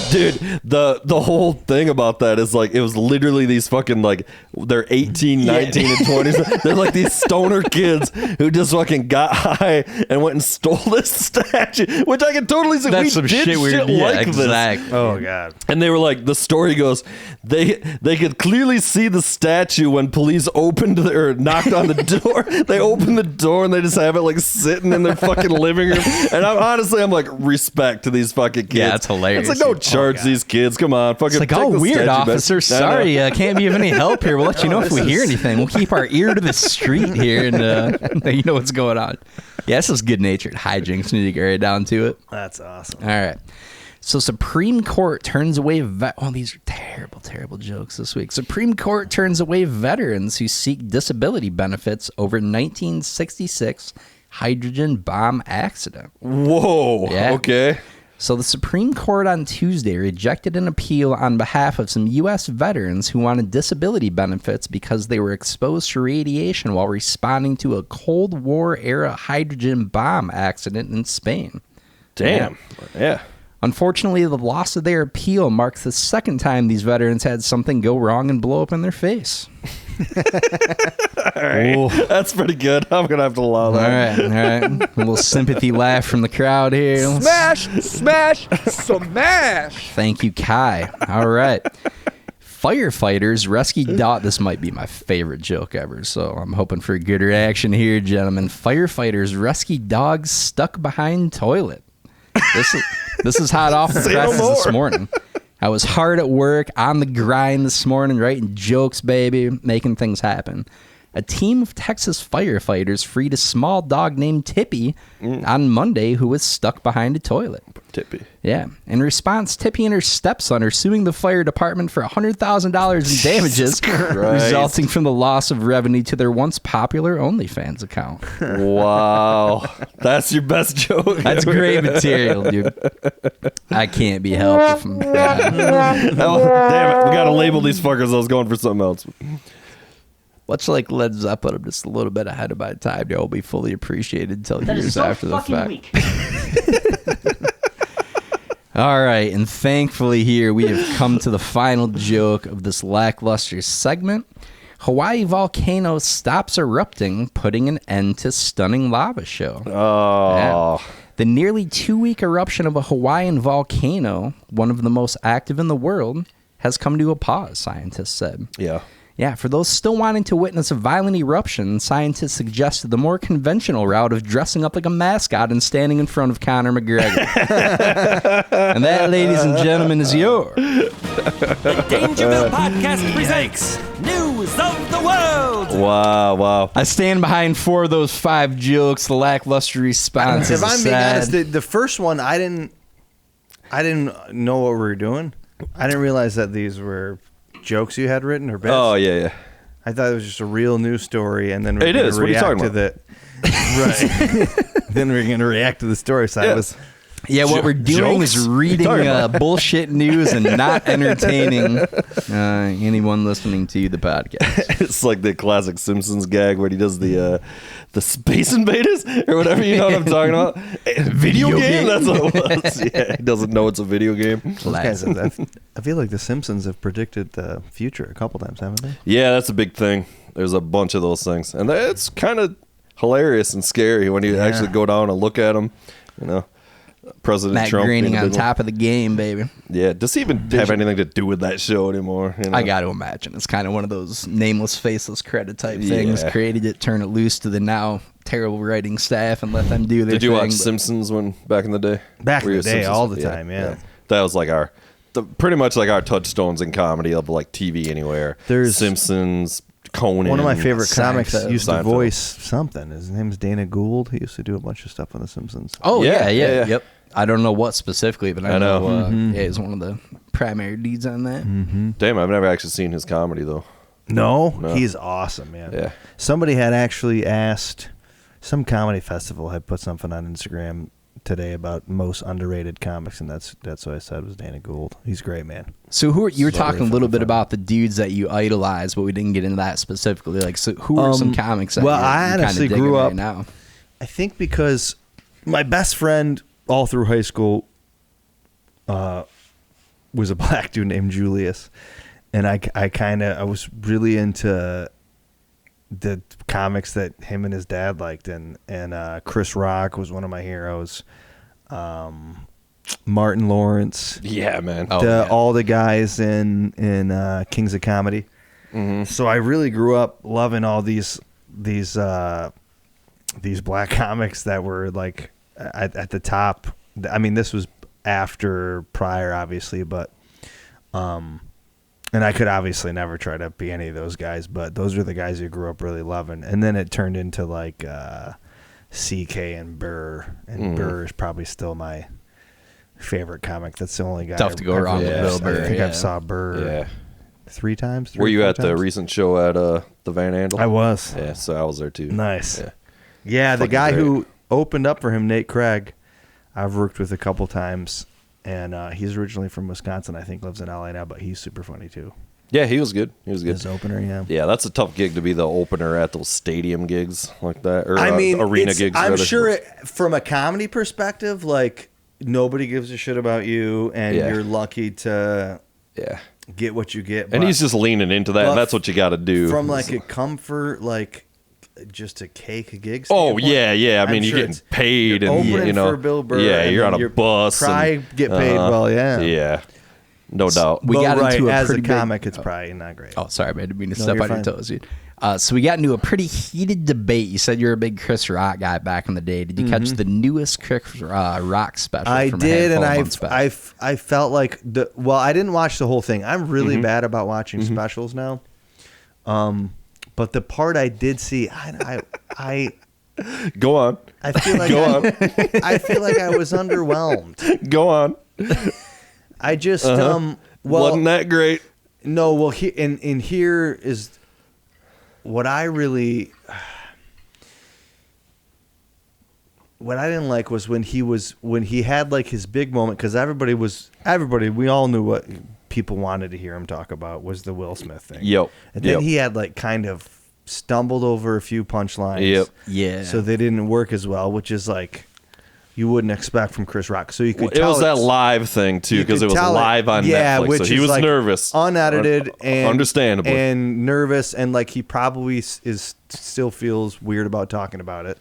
Dude, the whole thing about that is like it was literally these fucking like they're 18, 19, and 20s. They're like these stoner kids who just fucking got high and went and stole this statue, which I can totally see. That's some shit weird. Like exactly. this. Oh god. And they were like, the story goes, they could clearly see the statue when police opened or knocked on the door. They opened the door and they just have it like sitting in their fucking living room. And I'm like, respect to these fucking kids. Yeah, that's hilarious. It's like, don't charge these kids. Come on, fucking. It's like, oh, weird, officer. Sorry, can't be of any help here. We'll let you know if we hear anything. We'll keep our ear to the street here and you know what's going on. Yeah, this is good-natured hijinks. Need to get right down to it. That's awesome. All right. So Supreme Court turns away these are terrible, terrible jokes this week. Supreme Court turns away veterans who seek disability benefits over 1966 hydrogen bomb accident. Whoa. Yeah. Okay. So the Supreme Court on Tuesday rejected an appeal on behalf of some U.S. veterans who wanted disability benefits because they were exposed to radiation while responding to a Cold War-era hydrogen bomb accident in Spain. Damn. Yeah. Unfortunately, the loss of their appeal marks the second time these veterans had something go wrong and blow up in their face. All right. That's pretty good. I'm going to have to allow that. All right. A little sympathy laugh from the crowd here. Smash! Smash! Thank you, Kai. All right. Firefighters rescued this might be my favorite joke ever, so I'm hoping for a good reaction here, gentlemen. Firefighters rescued dogs stuck behind toilet. This is hot off the presses this morning. I was hard at work, on the grind this morning, writing jokes, baby, making things happen. A team of Texas firefighters freed a small dog named Tippy on Monday who was stuck behind a toilet. Tippy. Yeah. In response, Tippy and her stepson are suing the fire department for $100,000 in damages resulting from the loss of revenue to their once popular OnlyFans account. Wow. That's your best joke. That's great material, dude. I can't be helped. Damn it. We got to label these fuckers. I was going for something else. Much like Led Zeppelin, I'm just a little bit ahead of my time. They'll be fully appreciated until years after the fact. All right, and thankfully here we have come to the final joke of this lackluster segment. Hawaii volcano stops erupting, putting an end to stunning lava show. Oh. Yeah. The nearly 2-week eruption of a Hawaiian volcano, one of the most active in the world, has come to a pause, scientists said. Yeah. Yeah, for those still wanting to witness a violent eruption, scientists suggested the more conventional route of dressing up like a mascot and standing in front of Conor McGregor. And that, ladies and gentlemen, is yours. The Dangerville Podcast presents News of the World. Wow. I stand behind 4 of those 5 jokes. The lackluster response is If I'm being sad. honest, the first one, I didn't know what we were doing. I didn't realize that these were jokes you had written or bits. Oh, yeah. I thought it was just a real news story, and then It is. What are you talking about? Right. Then we're going to react to the story. So I was. Yeah, what we're doing Jokes? is reading bullshit news and not entertaining anyone listening to the podcast. It's like the classic Simpsons gag where he does the Space Invaders or whatever, you know what I'm talking about? Video game? That's what it was. Yeah, he doesn't know it's a video game. Those guys I feel like the Simpsons have predicted the future a couple times, haven't they? Yeah, that's a big thing. There's a bunch of those things. And it's kind of hilarious and scary when you actually go down and look at them, you know. President Matt Trump Groening on top of the game, baby. Yeah, does he even have anything to do with that show anymore? You know? I got to imagine. It's kind of one of those nameless, faceless credit type things. Yeah. Created it, turn it loose to the now terrible writing staff and let them do their thing. Did you watch Simpsons back in the day? Back in the day, Simpsons? all the time, yeah. That was like pretty much like our touchstones in comedy of like TV anywhere. There's Simpsons, Conan. one of my favorite comics Seinfeld. used to voice something. His name's Dana Gould. He used to do a bunch of stuff on The Simpsons. Oh, yeah. Yeah. Yep. I don't know what specifically, but I know Mm-hmm. he's one of the primary leads on that. Damn, I've never actually seen his comedy though. No, he's awesome, man. Yeah. Somebody had actually asked, some comedy festival had put something on Instagram today about most underrated comics, and that's what I said was Dana Gould. He's great, man. So you were talking a little bit fun. about the dudes that you idolize, but we didn't get into that specifically. Like, so who are some comics that I you're honestly kinda digging grew up right now? I think because my best friend all through high school was a black dude named Julius, and I was really into the comics that him and his dad liked, and Chris Rock was one of my heroes. Martin Lawrence, Yeah, man. all the guys in Kings of Comedy. Mm-hmm. So I really grew up loving all these black comics that were like at the top. I mean, this was prior, obviously, but and I could obviously never try to be any of those guys, but those were the guys you grew up really loving. And then it turned into like CK and Burr, and Burr is probably still my favorite comic. That's the only guy. Tough to go wrong with Bill Burr. I think yeah. I've saw Burr 3 times. Were you 4 at the times? recent show at the Van Andel? I was. Yeah, so I was there too. Nice. Yeah. Yeah, the Fucking guy great. who opened up for him, Nate Craig, I've worked with a couple times, and he's originally from Wisconsin. I think lives in LA now, but he's super funny too. Yeah, he was good. He was good. His opener, yeah. Yeah, that's a tough gig to be the opener at those stadium gigs like that, or I mean, arena it's- gigs. I'm rather. sure from a comedy perspective, like nobody gives a shit about you, and Yeah. you're lucky to Yeah, get what you get. and but he's just leaning into that, but and that's what you got to do. from like a comfort, like just a cake gig. Oh standpoint, yeah. I I'm mean, you're sure getting it's- paid, you're and opening you know, for Bill Burr, yeah, and you're then on a you're bus. probably and, get paid well, yeah. yeah, no doubt. We got into a as pretty a big- comic, it's probably not great. Oh, sorry, man. I didn't mean to No, step you're on your fine. toes, dude. So we got into a pretty heated debate. You said you're a big Chris Rock guy back in the day. Did you catch the newest Chris Rock special? I from did, a and handful of months back? I felt like I didn't watch the whole thing. I'm really bad about watching Mm-hmm. specials now. But the part I did see, I Go on. I feel like I feel like I was underwhelmed. Go on. I just wasn't that great? No, well, and here is what I really what I didn't like was when he had like his big moment, because everybody we all knew what people wanted to hear him talk about was the Will Smith thing. Yep. And then he had like kind of stumbled over a few punchlines. Yep. Yeah. So they didn't work as well, which is like you wouldn't expect from Chris Rock. So you could it was that live thing too, because it was live on Netflix. Which so he was like nervous, unedited, and understandably, and nervous, and like he probably still feels weird about talking about it.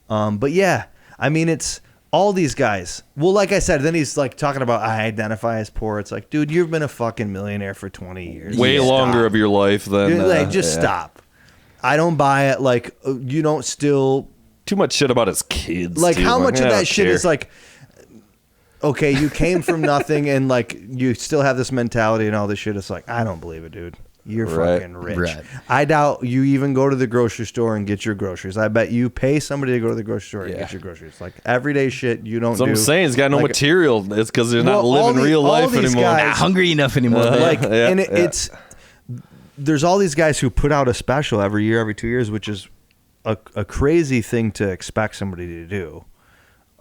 But yeah, I mean, it's all these guys. Well, like I said, then he's like talking about I identify as poor. It's like, dude, you've been a fucking millionaire for 20 years. Way longer of your life than just stop. I don't buy it. Like you don't still. Too much shit about his kids. Like dude. how much of that shit care. is like, okay, you came from nothing and like you still have this mentality and all this shit. It's like, I don't believe it, dude. You're fucking rich. Right. I doubt you even go to the grocery store and get your groceries. I bet you pay somebody to go to the grocery store and get your groceries. Like everyday shit you don't do. I'm saying he's got no like, material. It's because they're not living real life anymore. Not hungry enough anymore. It's there's all these guys who put out a special every year, every 2 years, which is a crazy thing to expect somebody to do,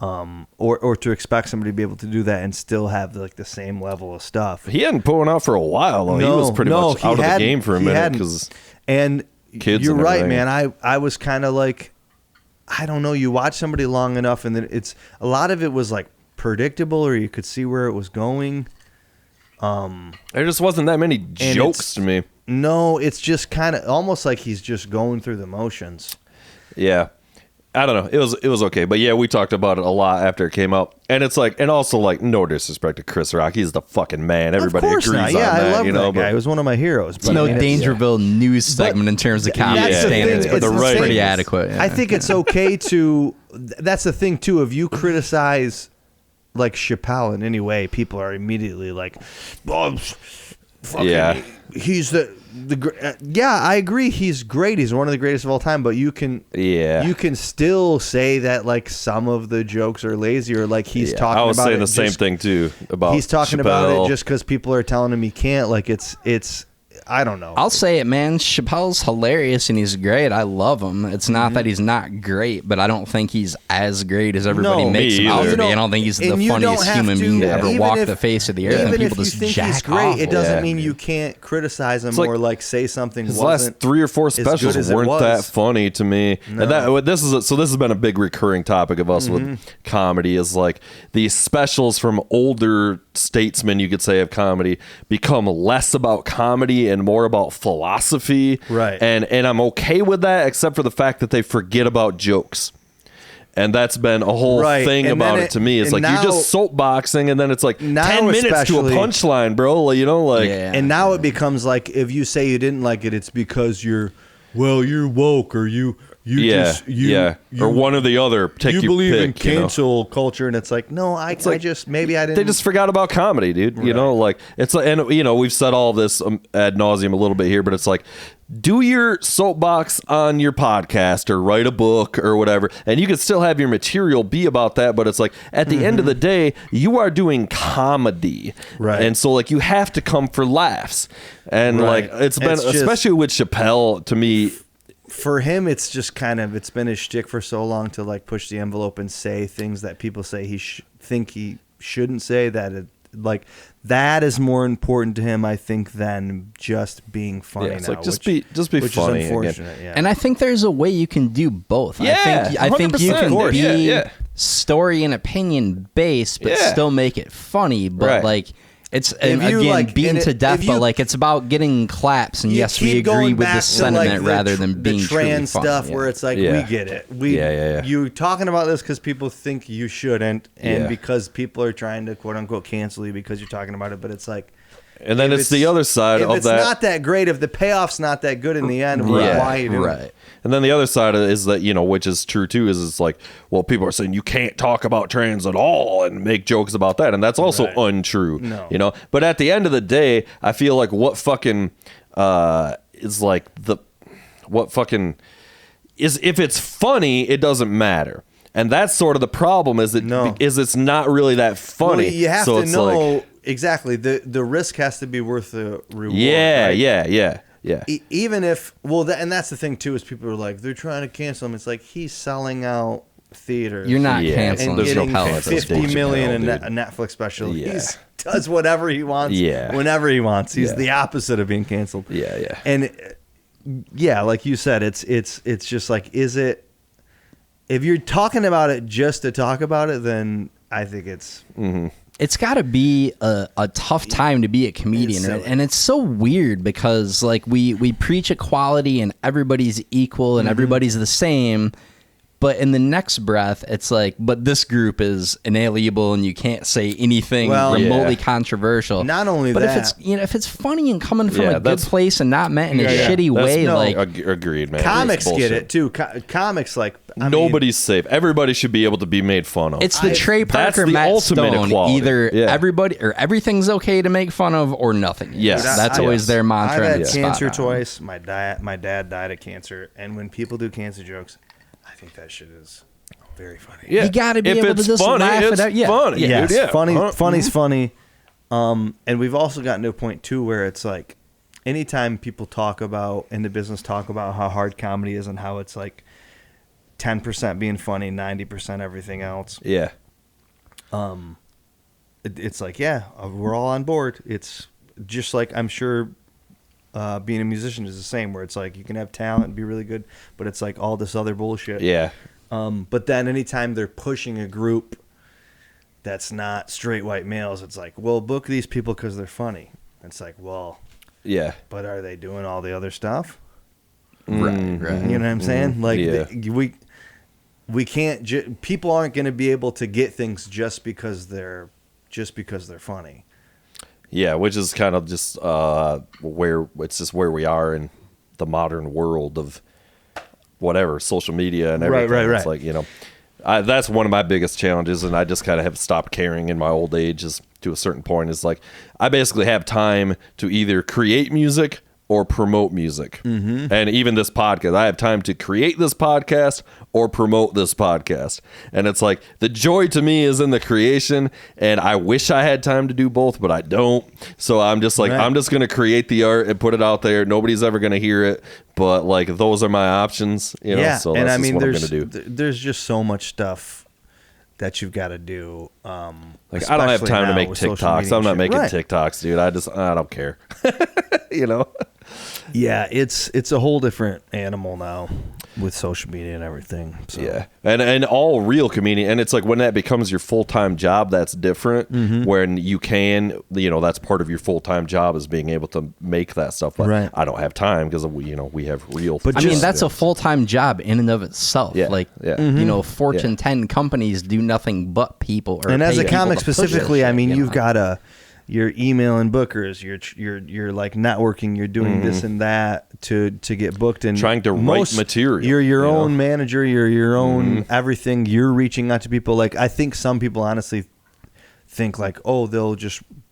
or to expect somebody to be able to do that and still have like the same level of stuff. He hadn't put one out for a while though. He was pretty much out of the game for a minute because kids. You're and right, everything. man. I was kind of like, I don't know. You watch somebody long enough, and then it's a lot of it was like predictable, or you could see where it was going. There just wasn't that many jokes to me. No, it's just kind of almost like he's just going through the motions. Yeah. I don't know. It was okay. But yeah, we talked about it a lot after it came out. And it's like, and also like, no disrespect to Chris Rock. He's the fucking man. Everybody agrees on that. I love you that know, guy. He was one of my heroes. It's no Dangerville news segment in terms of comedy standards, but it's pretty adequate. Yeah. I think it's okay to, that's the thing too, if you criticize like Chappelle in any way, people are immediately like, oh, fucking, he's the I agree, he's great, he's one of the greatest of all time, but you can still say that like some of the jokes are lazy, or like he's talking about it. I was saying the same thing too about he's talking Chappelle. about it just because people are telling him he can't. Like it's I don't know. I'll say it, man. Chappelle's hilarious and he's great. I love him. It's not that he's not great, but I don't think he's as great as everybody makes him out to be. I don't think he's the funniest human being to ever walk the face of the earth. And people just jack off. It doesn't mean you can't criticize him or like say something. His last 3 or 4 specials weren't that funny to me. No. And this has been a big recurring topic of us with comedy, is like these specials from older statesmen, you could say, of comedy become less about comedy and more about philosophy. Right. And I'm okay with that, except for the fact that they forget about jokes. And that's been a whole thing about it to me. It's like now, you're just soapboxing, and then it's like 10 minutes to a punchline, bro. You know, like. Yeah. And now it becomes like, if you say you didn't like it, it's because you're woke, or you or one or the other. Take you your believe pick, in cancel culture, and it's like, no, I just maybe I didn't. They just forgot about comedy, dude. You know, like it's like, and you know, we've said all this ad nauseum a little bit here, but it's like, do your soapbox on your podcast or write a book or whatever, and you can still have your material be about that. But it's like at the end of the day, you are doing comedy, right? And so like you have to come for laughs, and like it's been especially with Chappelle to me. For him, it's just kind of, it's been his shtick for so long to like push the envelope and say things that people say he think he shouldn't say, that it, like that is more important to him, I think, than just being funny. Yeah, it's now, like just be which funny. Is unfortunate. Yeah. And I think there's a way you can do both. Yeah, I think you can be yeah. story and opinion based, but still make it funny. But like. It's again beaten to death, but like it's about getting claps, and yes, we agree with the sentiment rather than being the trans stuff funny. Where it's like we get it, you talking about this because people think you shouldn't, and because people are trying to quote unquote cancel you because you're talking about it, but it's like. And then it's the other side of that. If it's not that great, if the payoff's not that good in the end, why are you doing it? And then the other side is that, you know, which is true too, is it's like, well, people are saying you can't talk about trans at all and make jokes about that. And that's also untrue, you know? But at the end of the day, I feel like what fucking is like what fucking is, if it's funny, it doesn't matter. And that's sort of the problem is it's not really that funny. Well, you have so to it's know like, exactly the risk has to be worth the reward. yeah, right? yeah. Even if and that's the thing too is people are like they're trying to cancel him. It's like he's selling out theaters. You're not canceling. and There's no getting pellet. 50 million in Dude. a Netflix special. Yeah. He does whatever he wants. Yeah. Whenever he wants. He's Yeah. the opposite of being canceled. Yeah. And like you said, it's just like, is it? If you're talking about it just to talk about it, then I think it's. Mm-hmm. It's got to be a tough time to be a comedian, right? And it's so weird because like we preach equality and everybody's equal and everybody's the same, but in the next breath it's like, but this group is inalienable and you can't say anything remotely controversial. Not only but that, if it's funny and coming from a good that's- place and not meant in a Yeah. shitty That's way, no, like agreed, man. comics It's get bullshit. it too. Comics like I mean, Nobody's safe. Everybody should be able to be made fun of. it's the Trey that's Parker, the Matt ultimate Stone. equality. Either Yeah. everybody or everything's okay to make fun of, or nothing. Yes. that's always their mantra. I've and had it's cancer spot on. twice. My dad died of cancer, and when people do cancer jokes, I think that shit is very funny. Yeah. You got to be If able it's to just funny, laugh it's it out. Yeah. funny. Yeah. Yes, Dude, yeah. funny. Uh-huh. Funny's funny. And we've also gotten to a point too where it's like, anytime people in the business talk about how hard comedy is and how it's like 10% being funny, 90% everything else. Yeah. It's like, we're all on board. It's just like, I'm sure being a musician is the same, where it's like you can have talent and be really good, but it's like all this other bullshit. Yeah. But then anytime they're pushing a group that's not straight white males, it's like, well, book these people because they're funny. It's like, well, Yeah. but are they doing all the other stuff? Right. You know what I'm saying? Like, Yeah. we can't. People aren't going to be able to get things just because they're funny. Yeah, which is kind of just where we are in the modern world of whatever social media and everything. Right. It's like, that's one of my biggest challenges, and I just kind of have stopped caring in my old age. Is to a certain point, is like I basically have time to either create music or promote music. Mm-hmm. And even this podcast, I have time to create this podcast or promote this podcast. And it's like the joy to me is in the creation, and I wish I had time to do both, but I don't. So I'm just like, I'm just going to create the art and put it out there. Nobody's ever going to hear it, but like those are my options, So that's and I mean, what I'm going to do. There's just so much stuff that you've got to do. Like, I don't have time to make TikToks. I'm not making TikToks, dude. I don't care. Yeah, it's a whole different animal now with social media and everything. So. Yeah, and all real comedian, and it's like when that becomes your full-time job, that's different. When you can, that's part of your full-time job is being able to make that stuff. But right. I don't have time because we have real. But I mean, that's a full-time job in and of itself. Yeah, Like, yeah. Fortune 10 companies do nothing but people. And as a comic to push specifically, that I mean, shit, you've got you're emailing bookers, you're like networking, you're doing this and that to get booked, and trying to write material. You're your own manager, you're your own everything. You're reaching out to people. Like, I think some people honestly think like, oh,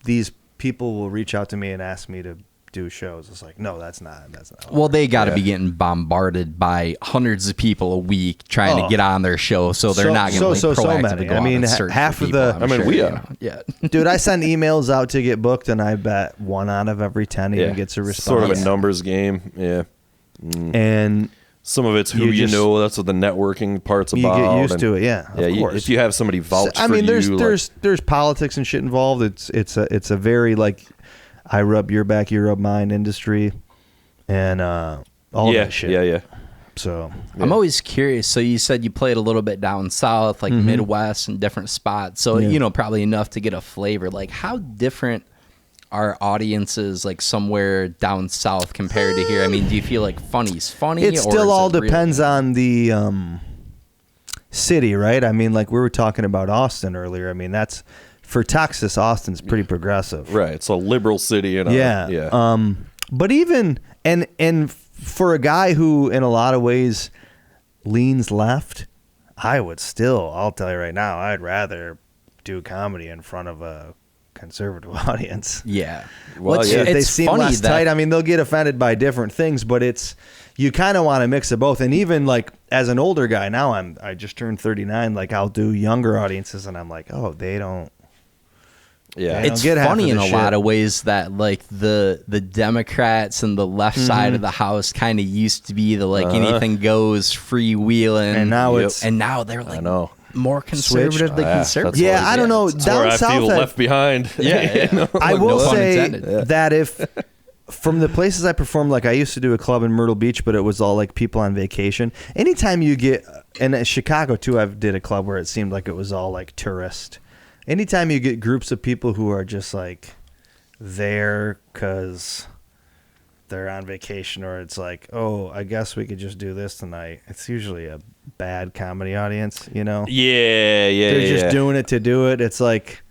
these people will reach out to me and ask me to do shows. It's like, no, that's not. Well, they got to be getting bombarded by hundreds of people a week trying to get on their show, so they're not going to proactively many. go I out mean, and search half for of people, the. I'm sure, we are. Yeah. Dude, I send emails out to get booked, and I bet 1 out of every 10 even gets a response. Sort of a numbers game. Yeah. And some of it's who that's what the networking part's about. You get used to it, yeah. Of course. If you have somebody vouch for you, there's politics and shit involved. It's a very like, I rub your back, you rub mine industry, and all that shit. Yeah. So I'm always curious. So you said you played a little bit down south, like Midwest and different spots. So probably enough to get a flavor. Like, how different are audiences like somewhere down south compared to here? I mean, do you feel like funny's funny? It still all really depends on the city, right? I mean, like we were talking about Austin earlier. I mean, that's for Texas. Austin's pretty progressive, right? It's a liberal city, and but even and for a guy who in a lot of ways leans left, I'll tell you right now, I'd rather do comedy in front of a conservative audience. Yeah. Well, They seem less tight. I mean, they'll get offended by different things, but you kind of want to mix of both. And even like as an older guy now, I just turned 39. Like I'll do younger audiences, and I'm like, oh, they don't. Yeah, it's funny in a lot of ways that like the Democrats and the left side of the house kind of used to be the like anything goes freewheeling, and now now they're like more conservative than conservative. Yeah, I don't know. That's down where south, I feel left behind. Yeah, I will say that if from the places I performed, like I used to do a club in Myrtle Beach, but it was all like people on vacation. Anytime you get, and in Chicago too, I did a club where it seemed like it was all like tourist. Anytime you get groups of people who are just like there because they're on vacation, or it's like, oh, I guess we could just do this tonight. It's usually a bad comedy audience, you know? Yeah. They're just doing it to do it. It's like,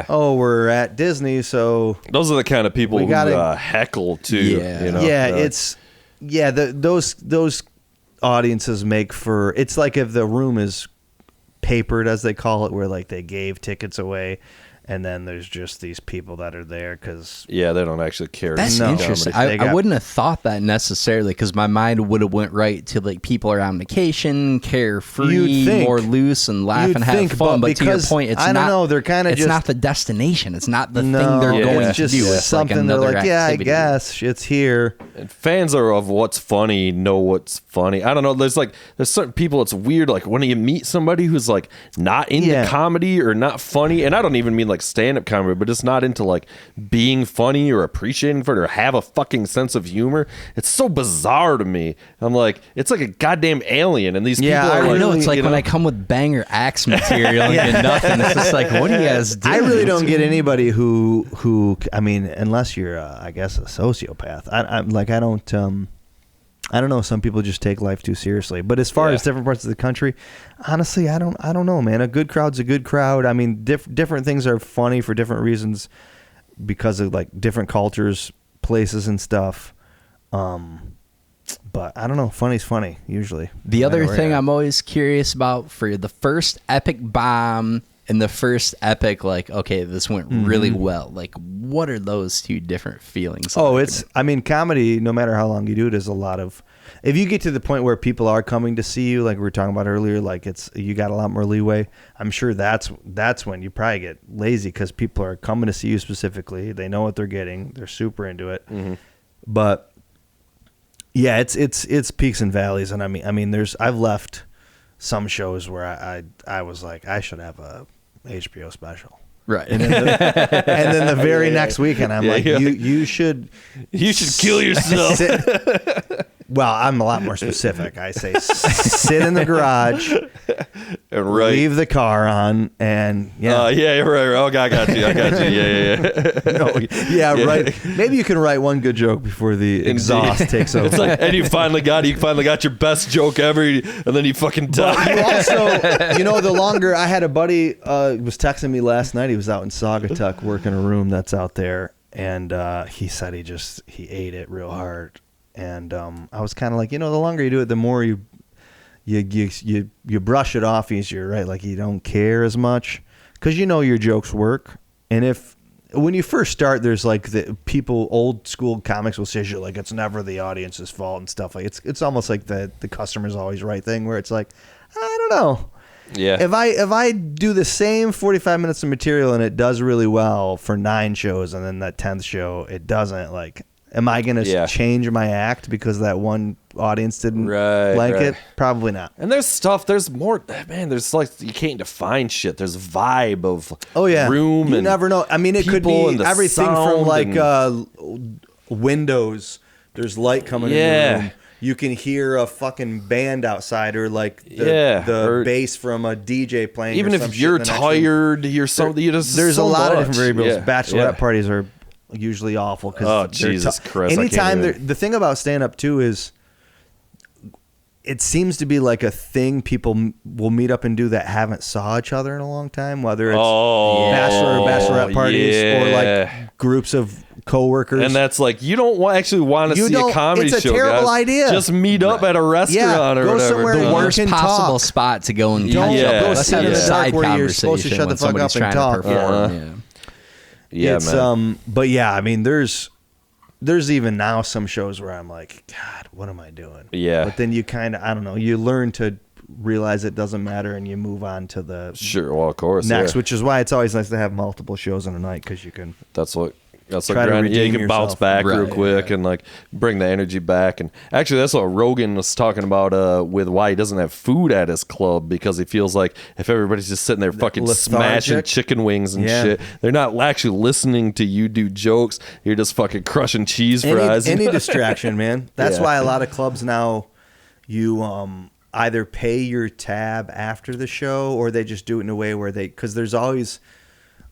oh, we're at Disney, so those are the kind of people who heckle too. Yeah, you know? Those audiences make for. It's like if the room is papered, as they call it, where like they gave tickets away, and then there's just these people that are there because they don't actually care. That's interesting. I wouldn't have thought that necessarily, because my mind would have went right to like people are on vacation, carefree, more loose, and laugh and have fun. But to your point, it's they're kind of it's not the destination. It's not the thing they're going to do. It's something like they're like, activity. I guess it's here. And fans of what's funny know what's funny. I don't know. There's certain people. It's weird. Like when you meet somebody who's like not into comedy or not funny, and I don't even mean like stand-up comedy, but just not into like being funny or appreciating funny or have a fucking sense of humor. It's so bizarre to me. I'm like, it's like a goddamn alien, and these people are I like, know. It's like when I come with banger axe material and get nothing. It's just like, what do you guys do? I really don't get anybody who I mean, unless you're I guess a sociopath. I don't know. Some people just take life too seriously. But as far as different parts of the country, honestly, I don't know, man. A good crowd's a good crowd. I mean, different things are funny for different reasons because of like different cultures, places, and stuff. But I don't know. Funny's funny usually. The other thing I'm always curious about, for the first epic bomb and the first epic, like, okay, this went really well. Like, what are those two different feelings? I mean, comedy, no matter how long you do it, is a lot of, if you get to the point where people are coming to see you, like we were talking about earlier, like you got a lot more leeway. I'm sure that's when you probably get lazy, because people are coming to see you specifically. They know what they're getting. They're super into it. But yeah, it's peaks and valleys. And I mean, I've left some shows where I was like, I should have a HBO special, right? And then the very next weekend, I'm like, you should kill yourself. Well, I'm a lot more specific. I say sit in the garage and leave the car on, and right. Oh, I got you. Right. Maybe you can write one good joke before the exhaust takes over. It's like, and you finally got your best joke ever, and then you fucking die. But you also, the longer, I had a buddy was texting me last night. He was out in Saugatuck working a room that's out there, and he said he ate it real hard. And I was kind of like, the longer you do it, the more you brush it off easier, right? Like you don't care as much because your jokes work. And when you first start, there's like the people, old school comics will say shit like it's never the audience's fault and stuff. Like it's almost like the customer's always right thing, where it's like, I don't know. Yeah. If I do the same 45 minutes of material and it does really well for 9 shows, and then that 10th show it doesn't, like, am I going to change my act because that one audience didn't like it? Probably not. And there's more, man, there's like, you can't define shit. There's vibe of room. You never know. I mean, it could be everything from like windows. There's light coming in the room. You can hear a fucking band outside, or like the bass from a DJ playing. Even if you're tired, you're something. There's a lot of different variables. Bachelorette parties are usually awful because Jesus Christ! Anytime the thing about stand-up too is, it seems to be like a thing people will meet up and do that haven't saw each other in a long time, whether it's bachelor or bachelorette parties or like groups of coworkers. And that's like, you don't actually want to see a comedy show. It's a terrible idea. Just meet up at a restaurant or whatever. Somewhere the worst possible spot to go and go Let's sit have in a the side dark where you're conversation supposed to shut the fuck up and talk. Yeah, it's, man. But yeah, I mean, there's even now some shows where I'm like, God, what am I doing? Yeah. But then you kind of, I don't know, you learn to realize it doesn't matter and you move on to the Sure, well, of course. next, yeah. which is why it's always nice to have multiple shows in a night because you can. That's what Try to grind. Yeah, you redeem can bounce yourself. back real Right, quick and like bring the energy back. And actually, that's what Rogan was talking about with why he doesn't have food at his club, because he feels like if everybody's just sitting there fucking smashing Lethargic. chicken wings and Yeah. shit, they're not actually listening to you do jokes. You're just fucking crushing cheese fries. Any distraction, man. That's Yeah. why a lot of clubs now, you either pay your tab after the show or they just do it in a way where because there's always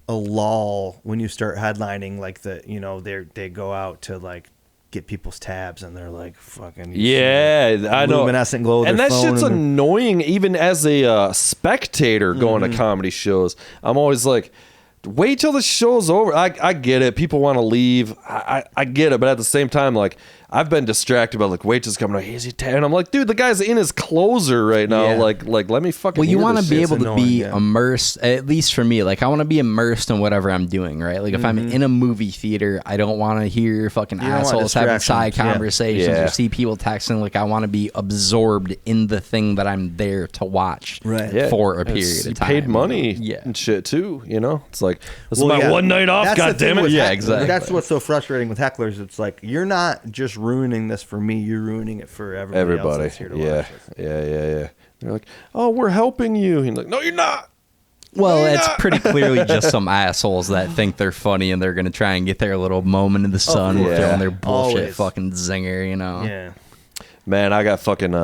a lull when you start headlining, like they go out to like get people's tabs and they're like fucking I know. luminescent glow of and their that phone shit's and annoying even as a spectator going to comedy shows. I'm always like, wait till the show's over. I get it, people want to leave, I get it, but at the same time, like, I've been distracted by like waiters coming out, is he and I'm like, dude, the guy's in his closer right now. Yeah. Like let me fucking Well, you want want to be able to be annoying, yeah. immersed, at least for me. Like, I want to be immersed in whatever I'm doing, right? Like, if I'm in a movie theater, I don't want to hear fucking don't want assholes having side distractions, yeah. conversations Yeah. or see people texting. Like, I want to be absorbed in the thing that I'm there to watch Right. for a And period you of time. paid money Yeah. and shit too, you know? It's like, this Well, is my yeah. one night off, That's the god damn thing it. with Yeah, heck- exactly. That's what's so frustrating with hecklers. It's like, you're not just ruining this for me, you're ruining it for everybody else that's here to watch it. Yeah. They're like, oh, we're helping you. And like, no, you're not. Well, No, you're it's not. pretty clearly just some assholes that think they're funny and they're going to try and get their little moment in the sun yeah. throwing their bullshit Always. fucking zinger, you know? Yeah. Man, I got fucking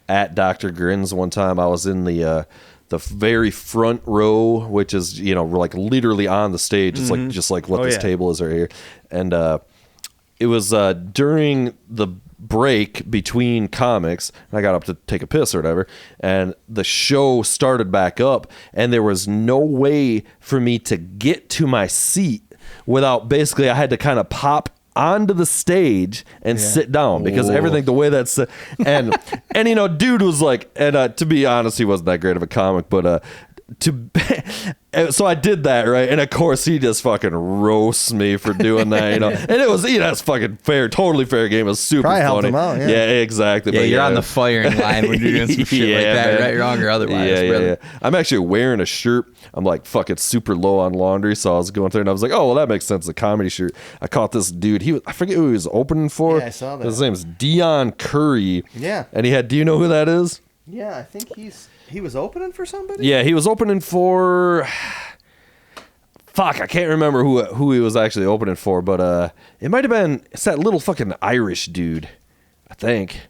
at Dr. Grins one time. I was in the very front row, which is, you know, like literally on the stage. It's like just like what Oh, this yeah. table is right here. And it was during the break between comics, and I got up to take a piss or whatever, and the show started back up, and there was no way for me to get to my seat without, basically I had to kind of pop onto the stage and sit down, because everything, the way that's and you know, dude was like, and to be honest, he wasn't that great of a comic, but so I did that, right? And of course he just fucking roasts me for doing that, you know. And it was, you know, that's fucking fair, totally fair game. It was super Probably helped funny. him out, yeah. Yeah, exactly. Yeah, But you're on the firing line when you're doing some shit like that, man. right, wrong, or otherwise, Yeah, brother. yeah. I'm actually wearing a shirt. I'm like fucking super low on laundry, so I was going through and I was like, oh, well, that makes sense. A comedy shirt. I caught this dude. I forget who he was opening for. Yeah, I saw that. His name's Dion Curry. Yeah. And do you know who that is? Yeah, I think he was opening for somebody? Yeah, he was opening for. Fuck, I can't remember who he was actually opening for, but it might have been. It's that little fucking Irish dude, I think,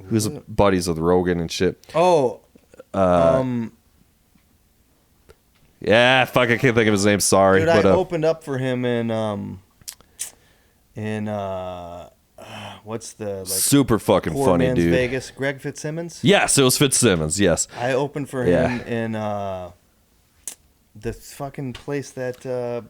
who's buddies with Rogan and shit. Oh. Yeah, fuck, I can't think of his name. Sorry, Dude, but I opened up for him in what's the super fucking poor funny man's dude. Vegas? Greg Fitzsimmons. Yes, it was Fitzsimmons. Yes. I opened for Yeah. him in the fucking place that. God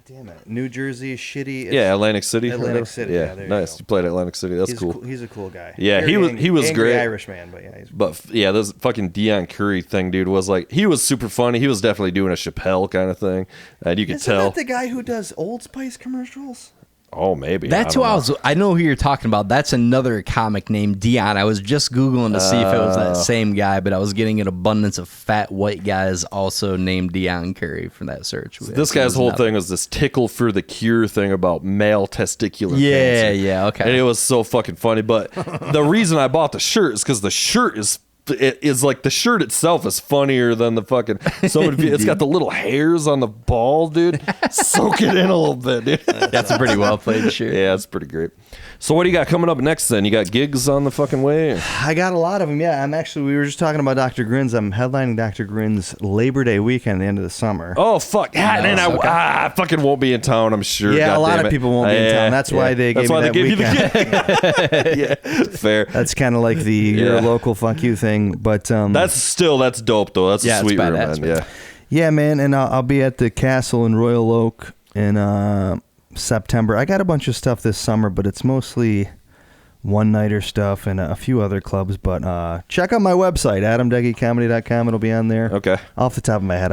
damn it, New Jersey, shitty. Yeah, Atlantic City. or Atlantic whatever. City, Yeah, yeah, there you nice. go. You played Atlantic City. That's he's cool. He's a cool guy. Yeah, Very he was angry great. Irish man, but yeah, he's But yeah, this fucking Dion Curry thing, dude, was like, he was super funny. He was definitely doing a Chappelle kind of thing, and you could Isn't tell. that the guy who does Old Spice commercials? Oh, maybe. That's don't who I know. was. I know who you're talking about. That's another comic named Dion. I was just Googling to see if it was that same guy, but I was getting an abundance of fat white guys also named Dion Curry from that search. This guy's whole thing was this tickle for the cure thing about male testicular Yeah, cancer. yeah, okay. And it was so fucking funny. But the reason I bought the shirt is because the shirt is like, the shirt itself is funnier than the fucking. So it's got the little hairs on the ball, dude. Soak it in a little bit, dude. That's a pretty well played shirt. Yeah, it's pretty great. So what do you got coming up next then? You got gigs on the fucking way? I got a lot of them. Yeah, we were just talking about Dr. Grins. I'm headlining Dr. Grins Labor Day weekend, the end of the summer. Oh, fuck. And then I fucking won't be in town, I'm sure. Yeah, God a lot damn of it. people won't be in town. That's why they gave me that you weekend. the Yeah, fair. That's kind of like the your local fuck you thing, but That's dope though. That's Yeah, a it's sweet room, badass, man. man. Yeah. yeah, man. And I'll be at the Castle in Royal Oak in September. I got a bunch of stuff this summer, but it's mostly one-nighter stuff and a few other clubs. But check out my website, adamdegicomedy.com. It'll be on there. Okay. Off the top of my head,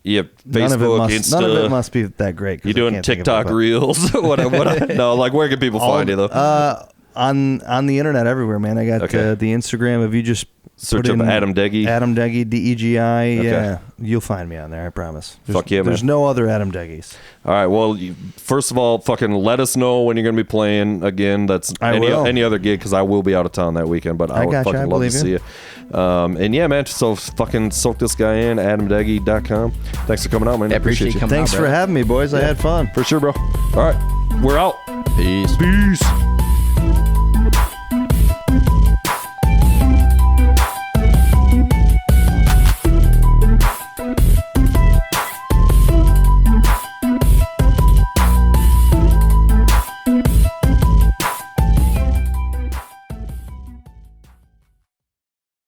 Yeah, Facebook, Insta. None of it must be that great. You doing TikTok reels? No, like where can people find you though? On the internet everywhere, man. I got the Instagram. If you just search up Adam Degi. Adam Degi, Degi. Yeah, you'll find me on there. I promise. Fuck yeah, man. There's no other Adam Degis. All right. Well, first of all, fucking let us know when you're gonna be playing again. That's any other gig because I will be out of town that weekend. But I would fucking love to see you. And yeah, man. So fucking soak this guy in. AdamDegi.com. Thanks for coming out, man. I appreciate you. Thanks for having me, boys. I had fun for sure, bro. All right, we're out. Peace. Peace.